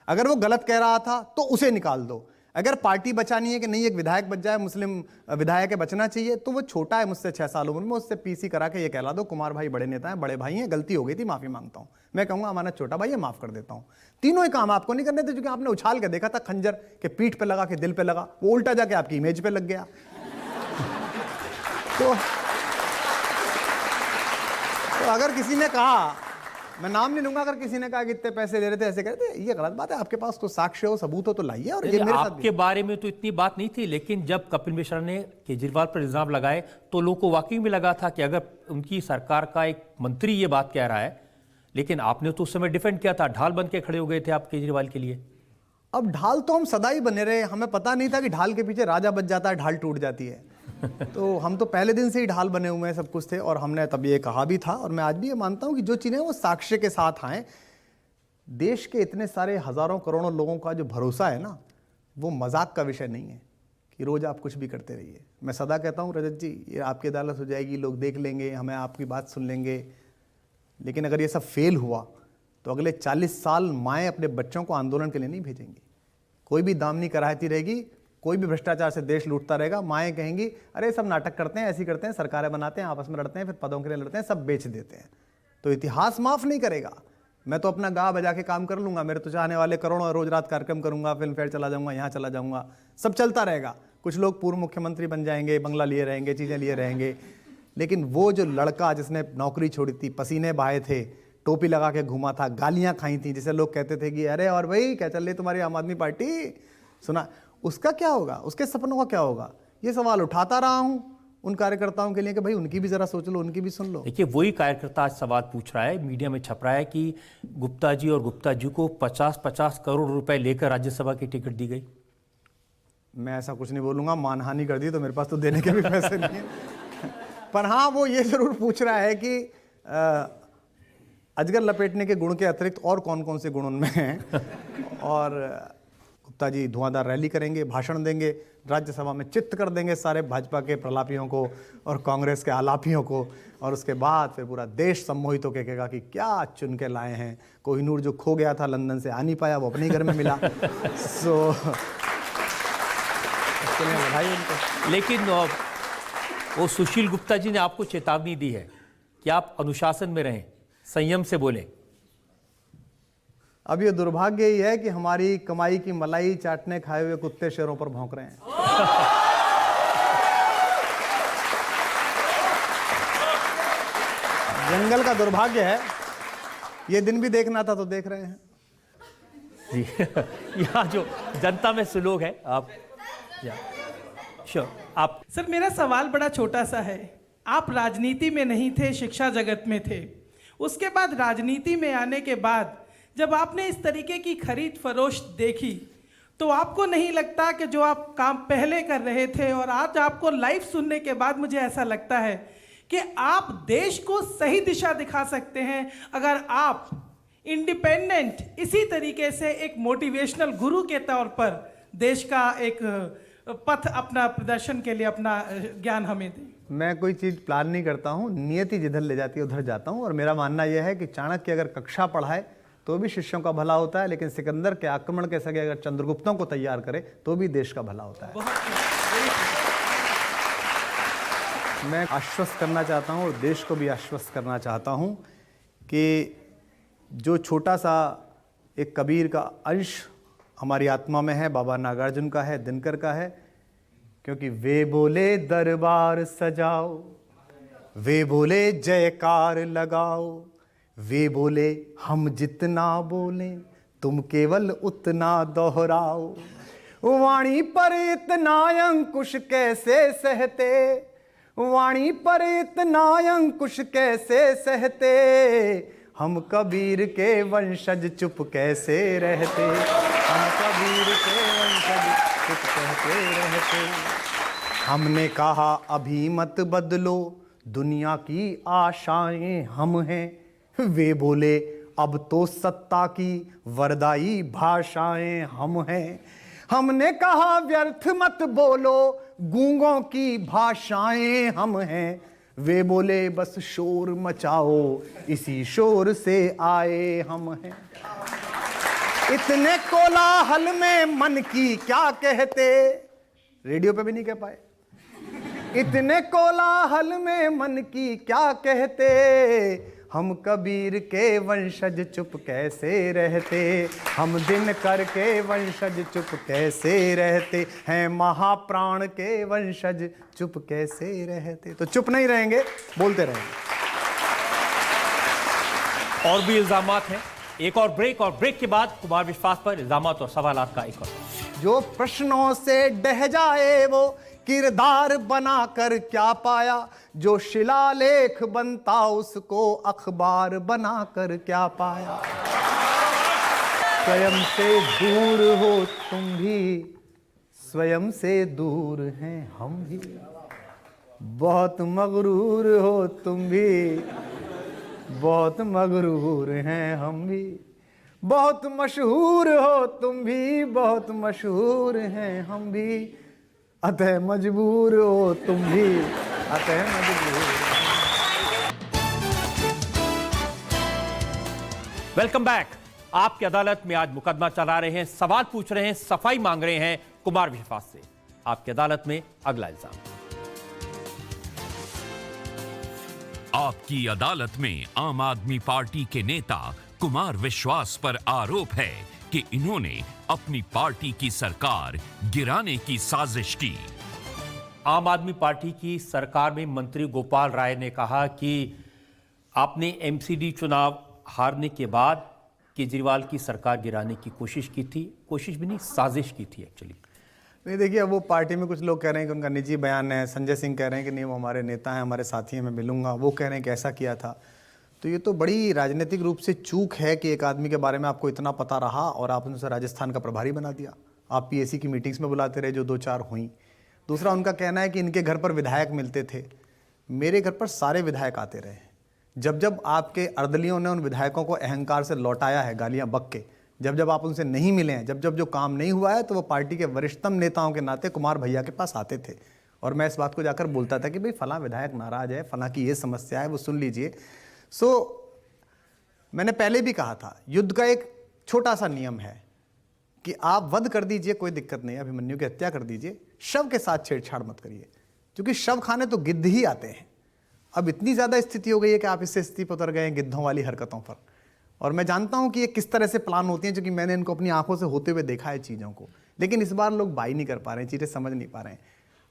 अगर वो गलत कह रहा था तो उसे निकाल दो, अगर पार्टी बचानी है कि नहीं एक विधायक बच जाए, मुस्लिम विधायक है, बचना चाहिए, तो वो छोटा है मुझसे 6 साल उम्र में, उससे पीसी करा के ये कहला दो कुमार भाई बड़े नेता हैं, बड़े भाई हैं, गलती हो गई थी, माफी मांगता हूं। मैं कहूंगा अमानत छोटा भाई है, माफ कर देता हूं। तीनों ही काम आपको नहीं करने थे, क्योंकि आपने उछाल के देखा था खंजर के पीठ पे लगा के दिल पे लगा, वो उल्टा जाके आपकी इमेज पे लग गया। तो अगर किसी ने कहा, मैं नाम नहीं लूंगा, अगर किसी ने कहा कि इतने पैसे ले रहे थे, ऐसे कहते, ये गलत बात है। आपके पास तो साक्ष्य हो, सबूत हो तो लाइए। और ये मेरे साथ आपके बारे में तो इतनी बात नहीं थी, लेकिन जब कपिल मिश्रा ने केजरीवाल पर इल्जाम लगाए तो लोगों को वाकई में लगा था कि अगर उनकी सरकार का एक मंत्री ये बात कह रहा है, लेकिन आपने तो उस समय डिफेंड किया था, ढाल बन के खड़े हो गए थे आप केजरीवाल के लिए। अब ढाल तो हम सदा ही बने रहे, हमें पता नहीं था कि ढाल के पीछे राजा बच जाता है, ढाल टूट जाती है। तो हम तो पहले दिन से ही ढाल बने हुए हैं, सब कुछ थे, और हमने तब ये कहा भी था, और मैं आज भी ये मानता हूं कि जो चीजें वो साक्ष्य के साथ आए। देश के इतने सारे हजारों करोड़ों लोगों का जो भरोसा है ना, वो मजाक का विषय नहीं है कि रोज आप कुछ भी करते रहिए। मैं सदा कहता हूं रजत जी, ये आपकी अदालत हो जाएगी, लोग देख लेंगे, हमें आपकी बात सुन लेंगे, लेकिन अगर ये सब फेल हुआ तो अगले 40 साल माएँ अपने बच्चों को आंदोलन के लिए नहीं भेजेंगी। कोई भी दामनी कराहती रहेगी, कोई भी भ्रष्टाचार से देश लूटता रहेगा, माएँ कहेंगी अरे सब नाटक करते हैं, ऐसी करते हैं, सरकारें बनाते हैं, आपस में लड़ते हैं, फिर पदों के लिए लड़ते हैं, सब बेच देते हैं। तो इतिहास माफ नहीं करेगा। मैं तो अपना गा बजा के काम कर लूंगा, मेरे तो चाहने वाले करोड़ों, रोज रात कार्यक्रम करूंगा, फिल्म फेयर चला जाऊंगा, यहाँ चला जाऊंगा, सब चलता रहेगा। कुछ लोग पूर्व मुख्यमंत्री बन जाएंगे, बंगला लिए रहेंगे, चीजें लिए रहेंगे, लेकिन वो जो लड़का जिसने नौकरी छोड़ी थी, पसीने बहाए थे, टोपी लगा के घूमा था, गालियां खाई थी, जिसे लोग कहते थे कि अरे और भाई क्या चल रही तुम्हारी आम आदमी पार्टी, सुना, उसका क्या होगा, उसके सपनों का क्या होगा? ये सवाल उठाता रहा हूं उन कार्यकर्ताओं के लिए कि भाई उनकी भी जरा सोच लो, उनकी भी सुन लो। देखिए वही कार्यकर्ता आज सवाल पूछ रहा है, मीडिया में छप रहा है कि गुप्ता जी और गुप्ता जी को 50-50 करोड़ रुपए लेकर राज्यसभा की टिकट दी गई। मैं ऐसा कुछ नहीं बोलूंगा, मानहानि कर दी तो मेरे पास तो देने के भी पैसे नहीं है। पर हाँ, वो ये जरूर पूछ रहा है कि अजगर लपेटने के गुण के अतिरिक्त और कौन कौन से गुण उनमें हैं। और गुप्ता जी धुआंधार रैली करेंगे, भाषण देंगे, राज्यसभा में चित्त कर देंगे सारे भाजपा के प्रलापियों को और कांग्रेस के आलापियों को, और उसके बाद फिर पूरा देश सम्मोहित होकर कहेगा कि क्या चुन के लाए हैं। कोहिनूर जो खो गया था, लंदन से आ नहीं पाया, वो अपने घर में मिला। सो बधाई उनको। लेकिन वो सुशील गुप्ता जी ने आपको चेतावनी दी है कि आप अनुशासन में रहें, संयम से बोलें। अब ये दुर्भाग्य ही है कि हमारी कमाई की मलाई चाटने खाए हुए कुत्ते शेरों पर भौंक रहे हैं। जंगल का दुर्भाग्य है, ये दिन भी देखना था तो देख रहे हैं जी। यहाँ जो जनता में सुलोग है, आप श्योर आप। सर मेरा सवाल बड़ा छोटा सा है। आप राजनीति में नहीं थे, शिक्षा जगत में थे। उसके बाद राजनीति में आने के बाद जब आपने इस तरीके की खरीद फरोख्त देखी, तो आपको नहीं लगता कि जो आप काम पहले कर रहे थे और आज आपको लाइव सुनने के बाद मुझे ऐसा लगता है कि आप देश को सही दिशा दिखा सकते हैं अगर आप इंडिपेंडेंट इसी तरीके से एक मोटिवेशनल गुरु के तौर पर देश का एक पथ अपना प्रदर्शन के लिए अपना ज्ञान हमें दें। मैं कोई चीज़ प्लान नहीं करता हूँ, नियति जिधर ले जाती है उधर जाता हूँ। और मेरा मानना यह है कि चाणक्य अगर कक्षा पढ़ाए तो भी शिष्यों का भला होता है, लेकिन सिकंदर के आक्रमण के सगे अगर चंद्रगुप्तों को तैयार करे तो भी देश का भला होता है। मैं आश्वस्त करना चाहता हूँ और देश को भी आश्वस्त करना चाहता हूँ कि जो छोटा सा एक कबीर का अंश हमारी आत्मा में है, बाबा नागार्जुन का है, दिनकर का है, क्योंकि वे बोले दरबार सजाओ, वे बोले जयकार लगाओ, वे बोले हम जितना बोलें तुम केवल उतना दोहराओ, वाणी पर इतना अंकुश कैसे सहते, वाणी पर इतना अंकुश कैसे सहते, हम कबीर के वंशज चुप कैसे रहते, हम कबीर के वंशज चुप कहते रहते। हमने कहा अभी मत बदलो, दुनिया की आशाएं हम हैं, वे बोले अब तो सत्ता की वरदाई भाषाएं हम हैं। हमने कहा व्यर्थ मत बोलो, गूंगों की भाषाएं हम हैं, वे बोले बस शोर मचाओ, इसी शोर से आए हम हैं। इतने कोलाहल में मन की क्या कहते, रेडियो पे भी नहीं कह पाए, इतने कोलाहल में मन की क्या कहते, हम कबीर के वंशज चुप कैसे रहते, हम दिनकर के वंशज चुप कैसे रहते हैं, महाप्राण के वंशज चुप कैसे रहते। तो चुप नहीं रहेंगे, बोलते रहेंगे। और भी इल्जामात हैं, एक और ब्रेक, और ब्रेक के बाद कुमार विश्वास पर इल्जामात और सवालात का एक और। जो प्रश्नों से डह जाए वो किरदार बनाकर क्या पाया, जो शिलालेख बनता उसको अखबार बनाकर क्या पाया। स्वयं से दूर हो तुम भी, स्वयं से दूर हैं हम भी, बहुत मगरूर हो तुम भी, बहुत मगरूर हैं हम भी, बहुत मशहूर हो तुम भी, बहुत मशहूर हैं हम भी, अतः मजबूर हो तुम भी, अतः मजबूर। Welcome back. आपकी अदालत में आज मुकदमा चला रहे हैं, सवाल पूछ रहे हैं, सफाई मांग रहे हैं कुमार विश्वास से। आपकी अदालत में अगला इल्जाम। आपकी अदालत में आम आदमी पार्टी के नेता कुमार विश्वास पर आरोप है कि इन्होंने अपनी पार्टी की सरकार गिराने की साजिश की। आम आदमी पार्टी की सरकार में मंत्री गोपाल राय ने कहा कि आपने एमसीडी चुनाव हारने के बाद केजरीवाल की सरकार गिराने की कोशिश की थी, कोशिश भी नहीं, साजिश की थी एक्चुअली। नहीं, देखिए, अब वो पार्टी में कुछ लोग कह रहे हैं कि उनका निजी बयान है, संजय सिंह कह रहे हैं कि नहीं वो हमारे नेता हैं, हमारे साथी हैं, मैं मिलूंगा, वो कह रहे हैं कि ऐसा किया था। तो ये तो बड़ी राजनीतिक रूप से चूक है कि एक आदमी के बारे में आपको इतना पता रहा और आपने उसे राजस्थान का प्रभारी बना दिया। आप पीएसी की मीटिंग्स में बुलाते रहे जो 2-4 हुई। दूसरा, उनका कहना है कि इनके घर पर विधायक मिलते थे। मेरे घर पर सारे विधायक आते रहे। जब जब आपके अर्दलियों ने उन विधायकों को अहंकार से लौटाया है, गालियां बक के, जब जब आप उनसे नहीं मिले हैं, जब जब जो काम नहीं हुआ है, तो वो पार्टी के वरिष्ठतम नेताओं के नाते कुमार भैया के पास आते थे और मैं इस बात को जाकर बोलता था कि भाई फलां विधायक नाराज है, फलां की ये समस्या है, वो सुन लीजिए। मैंने पहले भी कहा था, युद्ध का एक छोटा सा नियम है कि आप वध कर दीजिए, कोई दिक्कत नहीं है, अभिमन्यु की हत्या कर दीजिए, शव के साथ छेड़छाड़ मत करिए, क्योंकि शव खाने तो गिद्ध ही आते हैं। अब इतनी ज़्यादा स्थिति हो गई है कि आप इससे स्थिति पर उतर गए हैं गिद्धों वाली हरकतों पर। और मैं जानता हूं कि ये किस तरह से प्लान होती हैं, क्योंकि मैंने इनको अपनी आंखों से होते हुए देखा है चीज़ों को। लेकिन इस बार लोग बाई नहीं कर पा रहे हैं, चीज़ें समझ नहीं पा रहे हैं।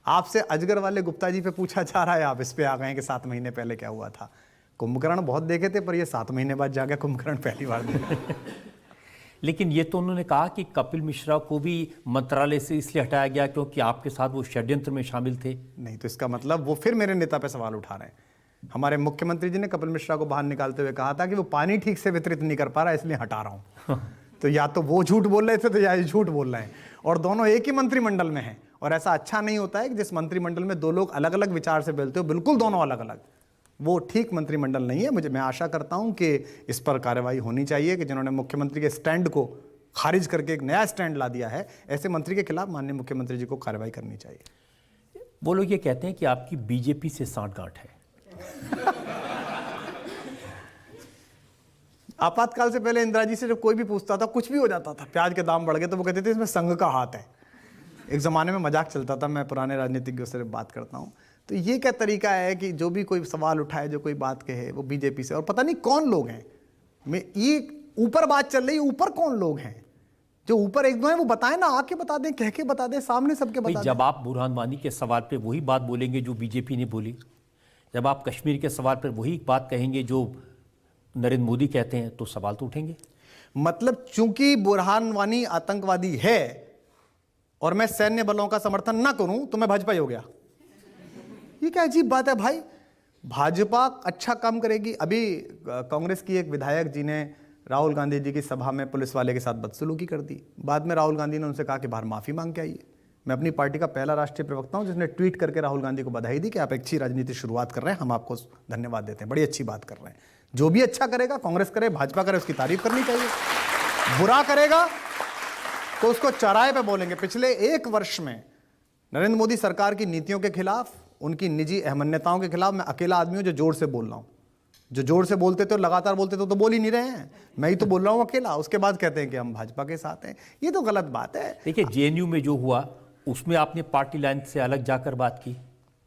आपसे अजगर वाले गुप्ता जी पे पूछा जा रहा है, आप इस पे आ गए हैं कि 7 महीने पहले क्या हुआ था। कुंभकर्ण बहुत देखे थे, पर ये 7 महीने बाद जाके कुंभकर्ण पहली बार देखा। लेकिन ये तो उन्होंने कहा कि कपिल मिश्रा को भी मंत्रालय से इसलिए हटाया गया क्योंकि आपके साथ वो षड्यंत्र में शामिल थे। नहीं, तो इसका मतलब वो फिर मेरे नेता पे सवाल उठा रहे हैं। हमारे मुख्यमंत्री जी ने कपिल मिश्रा को बाहर निकालते हुए कहा था कि वो पानी ठीक से वितरित नहीं कर पा रहा, इसलिए हटा रहा हूं। तो या तो वो झूठ बोल रहे थे, तो या ये झूठ बोल रहे हैं, और दोनों एक ही मंत्रिमंडल में हैं। और ऐसा अच्छा नहीं होता है कि जिस मंत्रिमंडल में 2 लोग अलग अलग विचार से बोलते हो, बिल्कुल दोनों अलग अलग, वो ठीक मंत्रिमंडल नहीं है। मैं आशा करता हूं कि इस पर कार्रवाई होनी चाहिए कि जिन्होंने मुख्यमंत्री के स्टैंड को खारिज करके एक नया स्टैंड ला दिया है, ऐसे मंत्री के खिलाफ माननीय मुख्यमंत्री जी को कार्रवाई करनी चाहिए। वो लोग ये कहते हैं कि आपकी बीजेपी से सांठगांठ है। आपातकाल से पहले इंदिरा जी से जब कोई भी पूछता था, कुछ भी हो जाता था, प्याज के दाम बढ़ गए, तो वो कहते थे इसमें संघ का हाथ है। एक ज़माने में मजाक चलता था, मैं पुराने राजनीतिज्ञों से बात करता हूँ। तो ये क्या तरीका है कि जो भी कोई सवाल उठाए, जो कोई बात कहे, वो बीजेपी से, और पता नहीं कौन लोग हैं। ये ऊपर बात चल रही है, ऊपर कौन लोग हैं जो ऊपर एक दो हैं, वो बताएं ना, आके बता दें, कह के बता दें, सामने सबके बता दें। जब आप बुरहान वानी के सवाल पे वही बात बोलेंगे जो बीजेपी ने बोली, जब आप कश्मीर के सवाल पर वही बात कहेंगे जो नरेंद्र मोदी कहते हैं, तो सवाल तो उठेंगे। मतलब चूंकि बुरहान वानी आतंकवादी है और मैं सैन्य बलों का समर्थन ना करूं तो मैं भाजपा ही हो गया। ये क्या अजीब बात है भाई। भाजपा अच्छा काम करेगी। अभी कांग्रेस की एक विधायक जी ने राहुल गांधी जी की सभा में पुलिस वाले के साथ बदसलूकी कर दी। बाद में राहुल गांधी ने उनसे कहा कि बाहर माफी मांग के आइए। मैं अपनी पार्टी का पहला राष्ट्रीय प्रवक्ता हूं जिसने ट्वीट करके राहुल गांधी को बधाई दी कि आप अच्छी राजनीति शुरुआत कर रहे हैं, हम आपको धन्यवाद देते हैं, बड़ी अच्छी बात कर रहे हैं। जो भी अच्छा करेगा, कांग्रेस करे, भाजपा करे, उसकी तारीफ करनी चाहिए। बुरा करेगा तो उसको चौराहे पे बोलेंगे। पिछले 1 वर्ष में नरेंद्र मोदी सरकार की नीतियों के खिलाफ, उनकी निजी अहमन्यताओं के खिलाफ मैं अकेला आदमी हूं जो जोर से बोल रहा हूं। जो जोर से बोलते थे और लगातार बोलते थे तो बोल ही नहीं रहे हैं, मैं ही तो बोल रहा हूं अकेला। उसके बाद कहते हैं कि हम भाजपा के साथ हैं। ये तो गलत बात है। देखिए, जेएनयू में जो हुआ उसमें आपने पार्टी लाइन से अलग जाकर बात की।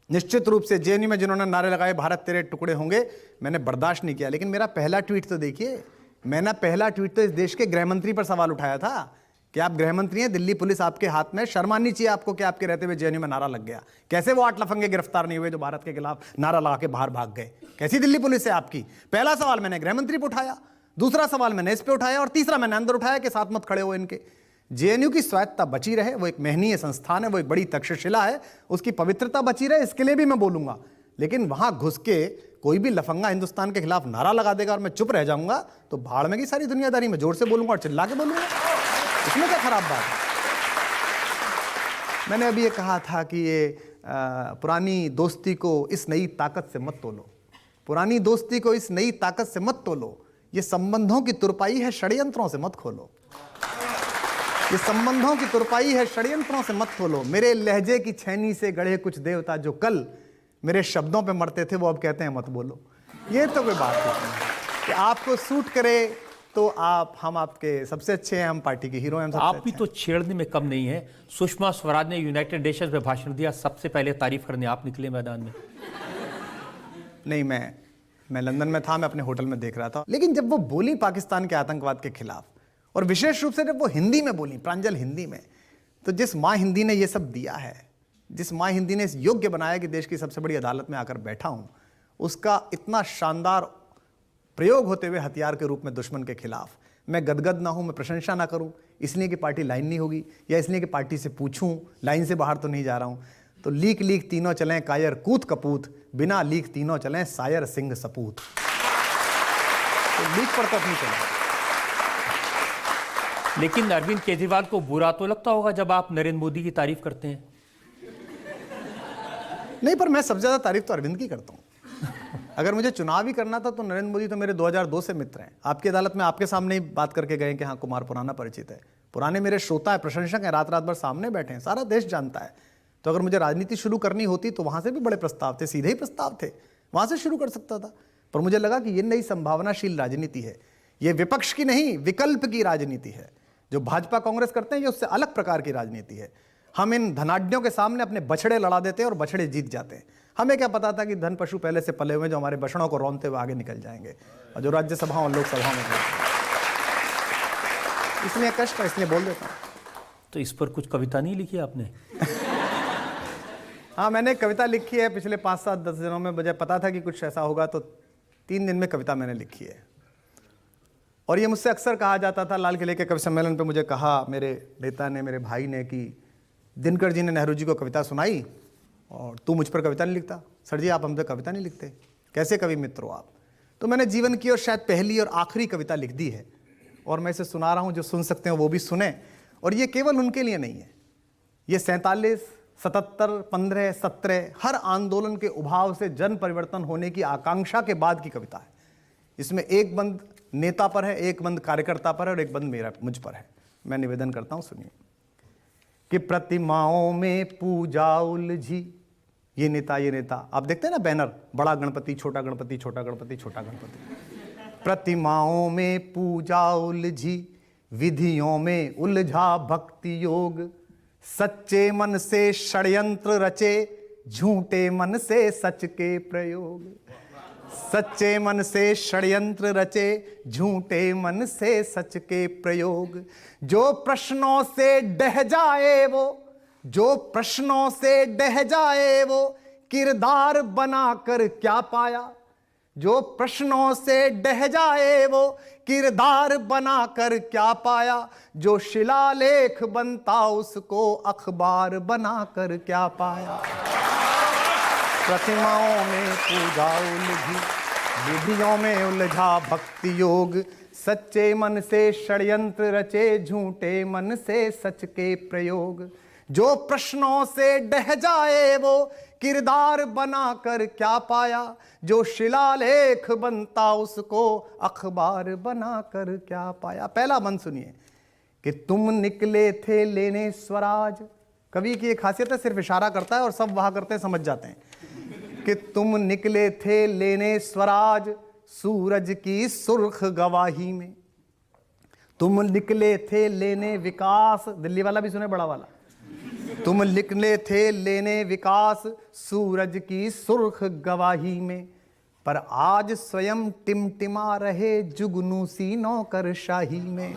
निश्चित रूप से जेएनयू में जिन्होंने नारे लगाए भारत तेरे टुकड़े होंगे, मैंने बर्दाश्त नहीं किया। लेकिन मेरा पहला ट्वीट तो देखिए, मैंने पहला ट्वीट तो इस देश के गृह मंत्री पर सवाल उठाया था कि आप गृह मंत्री हैं, दिल्ली पुलिस आपके हाथ में, शर्म आनी चाहिए आपको कि आपके रहते हुए जेएनयू में नारा लग गया। कैसे वो 8 लफंगे गिरफ्तार नहीं हुए जो भारत के खिलाफ नारा लगा के बाहर भाग गए? कैसी दिल्ली पुलिस है आपकी? पहला सवाल मैंने गृह मंत्री पे उठाया, दूसरा सवाल मैंने इस पे उठाया, और तीसरा मैंने अंदर उठाया कि साथ मत खड़े हो इनके। जेएनयू की स्वायत्तता बची रहे, वो एक महनीय संस्थान है, वो एक बड़ी तक्षशिला है, उसकी पवित्रता बची रहे, इसके लिए भी मैं बोलूंगा। लेकिन वहां घुस के कोई भी लफंगा हिंदुस्तान के खिलाफ नारा लगा देगा और मैं चुप रह जाऊंगा तो भाड़ में की सारी दुनियादारी। में जोर से बोलूंगा और चिल्ला के बोलूंगा, इसमें क्या खराब बात है? मैंने अभी ये कहा था कि ये पुरानी दोस्ती को इस नई ताकत से मत तोलो, पुरानी दोस्ती को इस नई ताकत से मत तोलो। ये संबंधों की तुरपाई है, षड्यंत्रों से मत खोलो। ये संबंधों की तुरपाई है, षड्यंत्रों से मत खोलो। मेरे लहजे की छेनी से गढ़े कुछ देवता जो कल मेरे शब्दों पे मरते थे, वो अब कहते हैं मत बोलो। ये तो कोई बात नहीं है कि आपको सूट करे तो हम आपके सबसे अच्छे हैं, हम पार्टी के हीरो हैं। आप भी तो छेड़ने में कम नहीं है। सुषमा स्वराज ने यूनाइटेड नेशंस में भाषण दिया, सबसे पहले तारीफ करने आप निकले मैदान में। नहीं, मैं लंदन में था, मैं अपने होटल में देख रहा था। लेकिन जब वो बोली पाकिस्तान के आतंकवाद के खिलाफ, और विशेष रूप से जब वो हिंदी में बोली, प्रांजल हिंदी में, तो जिस माँ हिंदी ने ये सब दिया है, जिस माँ हिंदी ने इस योग्य बनाया कि देश की सबसे बड़ी अदालत में आकर बैठा हूं, उसका इतना शानदार प्रयोग होते हुए हथियार के रूप में दुश्मन के खिलाफ, मैं गदगद ना हूं, मैं प्रशंसा ना करूं इसलिए कि पार्टी लाइन नहीं होगी, या इसलिए कि पार्टी से पूछूं लाइन से बाहर तो नहीं जा रहा हूं। तो लीक लीक तीनों चलें कायर कूद कपूत, बिना लीक तीनों चलें सायर सिंह सपूत। तो लीक पर तक नहीं चला। लेकिन अरविंद केजरीवाल को बुरा तो लगता होगा जब आप नरेंद्र मोदी की तारीफ करते हैं। नहीं, पर मैं सबसे ज्यादा तारीफ तो अरविंद की करता हूं। अगर मुझे चुनाव ही करना था तो नरेंद्र मोदी तो मेरे 2002 से मित्र हैं। आपकी अदालत में आपके सामने ही बात करके गए कि हाँ, कुमार पुराना परिचित है, पुराने मेरे श्रोता है, प्रशंसक हैं, रात रात भर सामने बैठे हैं, सारा देश जानता है। तो अगर मुझे राजनीति शुरू करनी होती तो वहां से भी बड़े प्रस्ताव थे, सीधे ही प्रस्ताव थे, वहां से शुरू कर सकता था। पर मुझे लगा कि ये नई संभावनाशील राजनीति है, ये विपक्ष की नहीं, विकल्प की राजनीति है। जो भाजपा कांग्रेस करते हैं ये उससे अलग प्रकार की राजनीति है। हम इन धनाढ्यों के सामने अपने बछड़े लड़ा देते हैं और बछड़े जीत जाते हैं। हमें क्या पता था कि धन पशु पहले से पले हुए जो हमारे बछड़ों को रौंदते हुए आगे निकल जाएंगे, और जो राज्यसभाओं और लोकसभाओं में इसलिए कष्ट है, इसलिए बोल देता हूँ। तो इस पर कुछ कविता नहीं लिखी आपने? हाँ, मैंने कविता लिखी है पिछले 5-7-10 दिनों में। मुझे पता था कि कुछ ऐसा होगा तो 3 दिन में कविता मैंने लिखी है। और ये मुझसे अक्सर कहा जाता था, लाल किले के कवि सम्मेलन पे मुझे कहा मेरे नेता ने, मेरे भाई ने, कि दिनकर जी ने नेहरू जी को कविता सुनाई और तू मुझ पर कविता नहीं लिखता। सर जी, आप हम पे कविता नहीं लिखते, कैसे कवि मित्र हो आप? तो मैंने जीवन की और शायद पहली और आखिरी कविता लिख दी है, और मैं इसे सुना रहा हूँ। जो सुन सकते हैं वो भी सुने। और ये केवल उनके लिए नहीं है, ये 47 77, 15, 17 हर आंदोलन के उभाव से जन परिवर्तन होने की आकांक्षा के बाद की कविता है। इसमें एक बंद नेता पर है, एक बंद कार्यकर्ता पर है और एक बंद मुझ पर है। मैं निवेदन करता हूं, सुनिए। कि प्रतिमाओं में पूजा उलझी, ये नेता आप देखते हैं ना बैनर, बड़ा गणपति, छोटा गणपति, छोटा गणपति, छोटा गणपति। प्रतिमाओं में पूजा उलझी, विधियों में उलझा भक्ति योग, सच्चे मन से षड्यंत्र रचे, झूठे मन से सच के प्रयोग। सच्चे मन से षड्यंत्र रचे, झूठे मन से सच के प्रयोग। जो प्रश्नों से डह जाए वो, जो प्रश्नों से डह जाए वो, किरदार बनाकर क्या पाया। जो प्रश्नों से डह जाए वो, किरदार बनाकर क्या पाया। जो शिलालेख बनता उसको अखबार बनाकर क्या पाया। प्रतिमाओं में पूजा उलझी, विधियों में उलझा भक्ति योग, सच्चे मन से षड्यंत्र रचे, झूठे मन से सच के प्रयोग। जो प्रश्नों से डह जाए वो, किरदार बनाकर क्या पाया। जो शिलालेख बनता उसको अखबार बनाकर क्या पाया। पहला बंद सुनिए। कि तुम निकले थे लेने स्वराज। कवि की एक खासियत है, सिर्फ इशारा करता है और सब वहां करते हैं, समझ जाते हैं। कि तुम निकले थे लेने स्वराज, सूरज की सुर्ख गवाही में। तुम निकले थे लेने विकास, दिल्ली वाला भी सुने, बड़ा वाला। तुम निकले थे लेने विकास, सूरज की सुर्ख गवाही में। पर आज स्वयं टिमटिमा रहे जुगनू सी नौकरशाही में।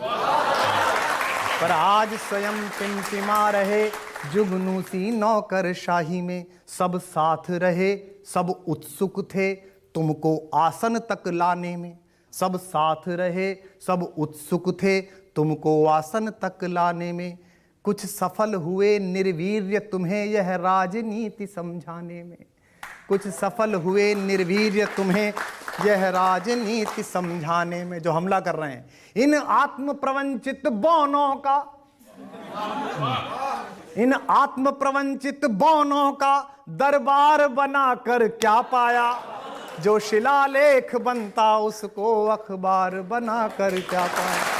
पर आज स्वयं टिमटिमा रहे जुगनू सी नौकरशाही में। सब साथ रहे, सब उत्सुक थे तुमको आसन तक लाने में। सब साथ रहे, सब उत्सुक थे तुमको आसन तक लाने में। कुछ सफल हुए निर्वीर्य तुम्हें यह राजनीति समझाने में। कुछ सफल हुए निर्वीर्य तुम्हें यह राजनीति समझाने में। जो हमला कर रहे हैं, इन आत्म प्रवंचित बौनों का, इन आत्म प्रवंचित बौनों का दरबार बनाकर क्या पाया। जो शिलालेख बनता उसको अखबार बनाकर क्या पाया।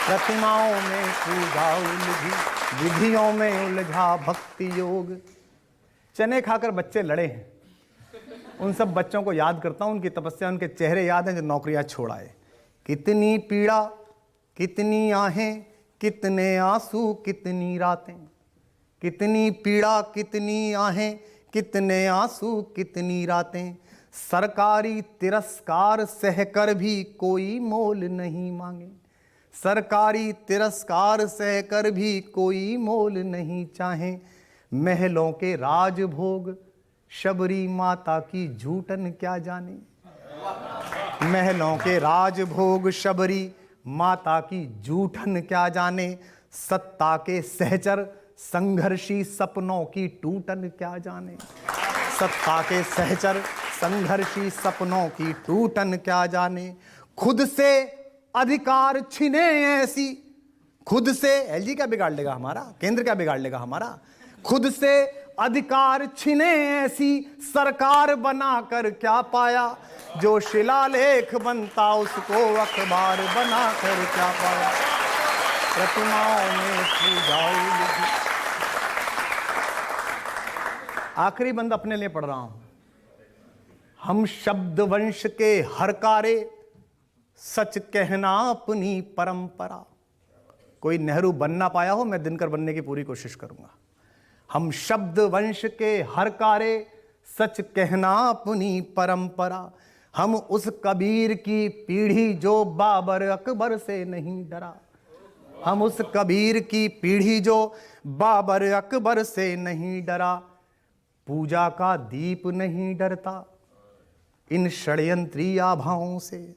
प्रतिमाओं में पूजा उलझी, विधियों में उलझा भक्ति योग। चने खाकर बच्चे लड़े हैं, उन सब बच्चों को याद करता हूं, उनकी तपस्या, उनके चेहरे याद हैं जो नौकरियां छोड़ आए। कितनी पीड़ा, कितनी आहें, कितने आंसू, कितनी रातें। कितनी पीड़ा, कितनी आहें, कितने आंसू, कितनी रातें। सरकारी तिरस्कार सहकर भी कोई मोल नहीं मांगे। सरकारी तिरस्कार सहकर भी कोई मोल नहीं चाहे। महलों के राजभोग शबरी माता की झूठन क्या जाने। महलों के राजभोग शबरी माता की झूठन क्या जाने। सत्ता के सहचर संघर्षी सपनों की टूटन क्या जाने। सत्ता के सहचर संघर्षी सपनों की टूटन क्या जाने। खुद से अधिकार छिने ऐसी, खुद से, एलजी क्या बिगाड़ लेगा हमारा, केंद्र क्या बिगाड़ लेगा हमारा। खुद से अधिकार छिने ऐसी सरकार बनाकर क्या पाया। जो शिलालेख बनता उसको अखबार बनाकर क्या पाया। प्रतिमाओं में पूजा उलझी। आखिरी बंद अपने लिए पढ़ रहा हूं। हम शब्द वंश के हरकारे, सच कहना अपनी परंपरा। कोई नेहरू बन ना पाया हो, मैं दिनकर बनने की पूरी कोशिश करूंगा। हम शब्द वंश के हरकारे, सच कहना अपनी परंपरा। हम उस कबीर की पीढ़ी जो बाबर अकबर से नहीं डरा। हम उस कबीर की पीढ़ी जो बाबर अकबर से नहीं डरा। पूजा का दीप नहीं डरता इन षड्यंत्री आभाओं से।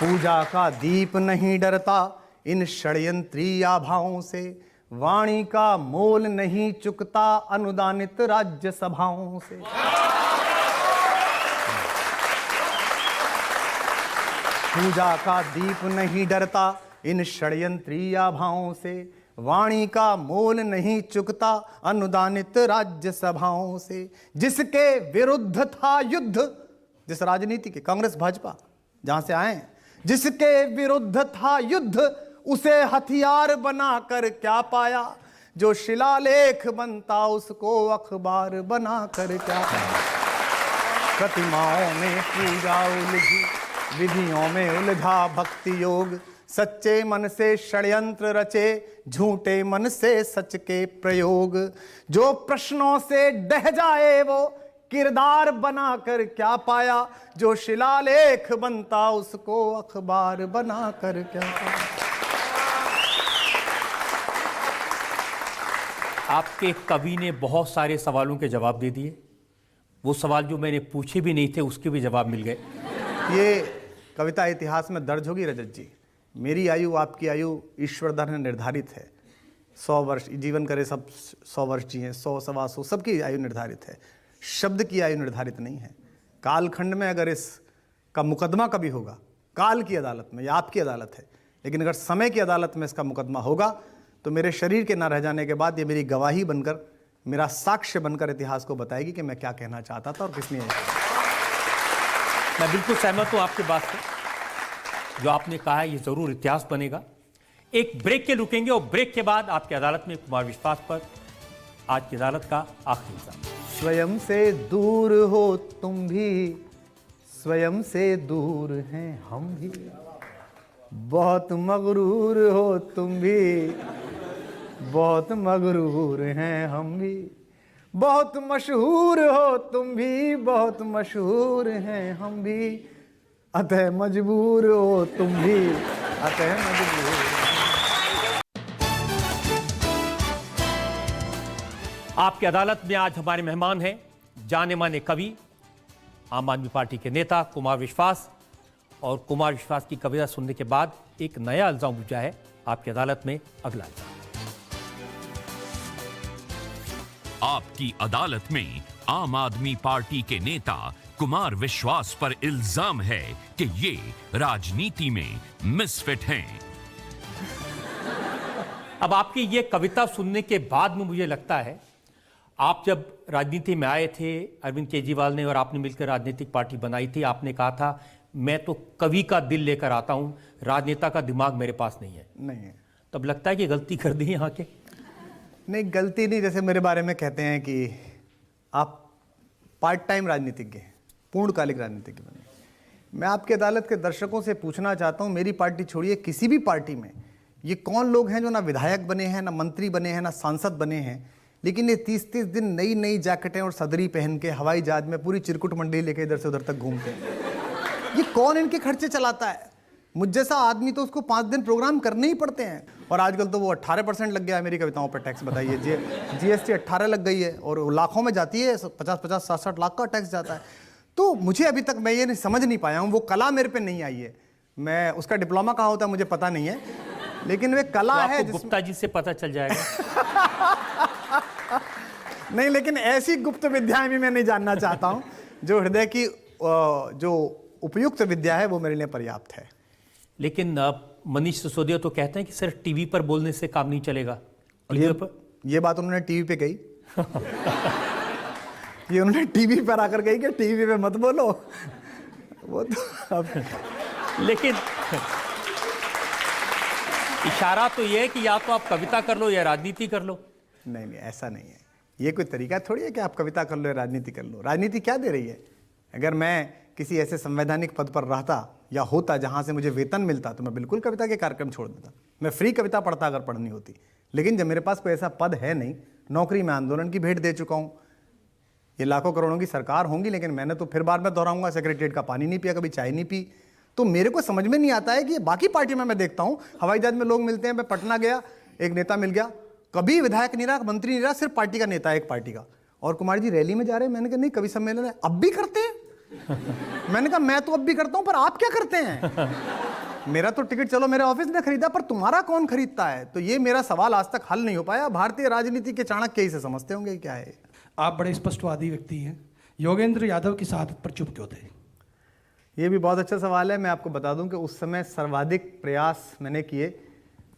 पूजा का दीप नहीं डरता इन षड्यंत्री आभाओं से। वाणी का मोल नहीं चुकता अनुदानित राज्य सभाओं से। पूजा का दीप नहीं डरता इन षड्यंत्री आभाओं से। वाणी का मोल नहीं चुकता अनुदानित राज्यसभाओं से। जिसके विरुद्ध था युद्ध, जिस राजनीति के, कांग्रेस भाजपा जहां से आए, जिसके विरुद्ध था युद्ध, उसे हथियार बनाकर क्या पाया। जो शिलालेख बनता उसको अखबार बनाकर क्या पाया। प्रतिमाओं में पूजा उलझी, विधियों में उलझा भक्ति योग। सच्चे मन से षड्यंत्र रचे, झूठे मन से सच के प्रयोग। जो प्रश्नों से डह जाए वो किरदार बनाकर क्या पाया। जो शिलालेख बनता उसको अखबार बनाकर क्या पाया। आपके कवि ने बहुत सारे सवालों के जवाब दे दिए। वो सवाल जो मैंने पूछे भी नहीं थे उसके भी जवाब मिल गए। ये कविता इतिहास में दर्ज होगी रजत जी। मेरी आयु आपकी आयु ईश्वरदान ने निर्धारित है। 100 वर्ष जीवन करे, सब 100 वर्ष जिए, 100 सवा 100 सबकी आयु निर्धारित है। शब्द की आयु निर्धारित नहीं है। कालखंड में अगर इसका मुकदमा कभी होगा, काल की अदालत में या आपकी अदालत है, लेकिन अगर समय की अदालत में इसका मुकदमा होगा तो मेरे शरीर के न रह जाने के बाद ये मेरी गवाही बनकर, मेरा साक्ष्य बनकर इतिहास को बताएगी कि मैं क्या कहना चाहता था और किसने। मैं बिल्कुल सहमत हूं आपकी बात से। जो आपने कहा है ये जरूर इतिहास बनेगा। एक ब्रेक के रुकेंगे और ब्रेक के बाद आपकी अदालत में कुमार विश्वास पर आज की अदालत का आखिरी इल्जाम। स्वयं से दूर हो तुम भी, स्वयं से दूर हैं हम भी। बहुत मगरूर हो तुम भी, बहुत मगरूर हैं हम भी। बहुत मशहूर हो तुम भी, बहुत मशहूर हैं हम भी। अतः मजबूर हो तुम भी, अतः मजबूर। आपकी अदालत में आज हमारे मेहमान हैं जाने माने कवि, आम आदमी पार्टी के नेता कुमार विश्वास। और कुमार विश्वास की कविता सुनने के बाद एक नया इल्जाम बुझा है आपकी अदालत में। अगला इल्जाम। आपकी अदालत में आम आदमी पार्टी के नेता कुमार विश्वास पर इल्जाम है कि ये राजनीति में मिसफिट हैं। अब आपकी ये कविता सुनने के बाद में मुझे लगता है, आप जब राजनीति में आए थे, अरविंद केजरीवाल ने और आपने मिलकर राजनीतिक पार्टी बनाई थी, आपने कहा था मैं तो कवि का दिल लेकर आता हूं, राजनेता का दिमाग मेरे पास नहीं है। नहीं है। तब लगता है कि गलती कर दी यहाँ के। नहीं, गलती नहीं। जैसे मेरे बारे में कहते हैं कि आप पार्ट टाइम राजनीतिज्ञ हैं, पूर्णकालिक राजनीतिज्ञ बने। मैं आपकी अदालत के दर्शकों से पूछना चाहता हूं, मेरी पार्टी छोड़िए, किसी भी पार्टी में ये कौन लोग हैं जो ना विधायक बने हैं, ना मंत्री बने हैं, ना सांसद बने हैं, लेकिन ये 30-30 दिन नई नई जैकेटें और सदरी पहन के हवाई जहाज में पूरी चिरकुट मंडली लेके इधर से उधर तक घूमते हैं। ये कौन इनके खर्चे चलाता है? मुझ जैसा आदमी तो उसको 5 दिन प्रोग्राम करने ही पड़ते हैं। और आजकल तो वो 18% लग गया है मेरी कविताओं पर टैक्स। बताइए, GST 18 लग गई है और लाखों में जाती है, 50-50, 60-60 लाख का टैक्स जाता है। तो मुझे अभी तक मैं ये नहीं समझ नहीं पाया हूँ, वो कला मेरे पे नहीं आई है। मैं उसका डिप्लोमा कहाँ होता है मुझे पता नहीं है, लेकिन वे कला तो है गुप्ता जी से पता चल जाएगा। नहीं, लेकिन ऐसी गुप्त विद्याएं भी मैं नहीं जानना चाहता हूं। जो हृदय की जो उपयुक्त विद्या है वो मेरे लिए पर्याप्त है। लेकिन मनीष सिसोदिया तो कहते हैं कि सिर्फ टीवी पर बोलने से काम नहीं चलेगा। ये बात उन्होंने टीवी पे कही। ये उन्होंने टीवी पर आकर कही कि टीवी पे मत बोलो। वो तो अब लेकिन इशारा तो ये है कि या तो आप कविता कर लो या राजनीति कर लो। नहीं, ऐसा नहीं है। ये कोई तरीका थोड़ी है कि आप कविता कर लो या राजनीति कर लो। राजनीति क्या दे रही है? अगर मैं किसी ऐसे संवैधानिक पद पर रहता या होता जहां से मुझे वेतन मिलता तो मैं बिल्कुल कविता के कार्यक्रम छोड़ देता। मैं फ्री कविता पढ़ता अगर पढ़नी होती। लेकिन जब मेरे पास कोई ऐसा पद है नहीं, नौकरी में आंदोलन की भेंट दे चुका हूं। ये लाखों करोड़ों की सरकार होंगी, लेकिन मैंने तो फिर बार बार दोहराऊंगा, सेक्रेटरीट का पानी नहीं पिया, कभी चाय नहीं पी। तो मेरे को समझ में नहीं आता है कि बाकी पार्टी में मैं देखता हूं हवाई जहाज में लोग मिलते हैं। मैं पटना गया, एक नेता मिल गया, कभी विधायक नहीं रहा, मंत्री नहीं रहा, सिर्फ पार्टी का नेता है एक पार्टी का। और कुमार जी रैली में जा रहे हैं। मैंने कहा नहीं, कवि सम्मेलन है। अब भी करते हैं? मैंने कहा मैं तो अब भी करता हूं, पर आप क्या करते हैं? मेरा तो टिकट चलो मेरे ऑफिस ने खरीदा, पर तुम्हारा कौन खरीदता है? तो ये मेरा सवाल आज तक हल नहीं हो पाया। भारतीय राजनीति के चाणक्य से समझते होंगे क्या है। आप बड़े स्पष्टवादी व्यक्ति हैं, योगेंद्र यादव की शहादत पर चुप क्यों थे? ये भी बहुत अच्छा सवाल है। मैं आपको बता दूं कि उस समय सर्वाधिक प्रयास मैंने किए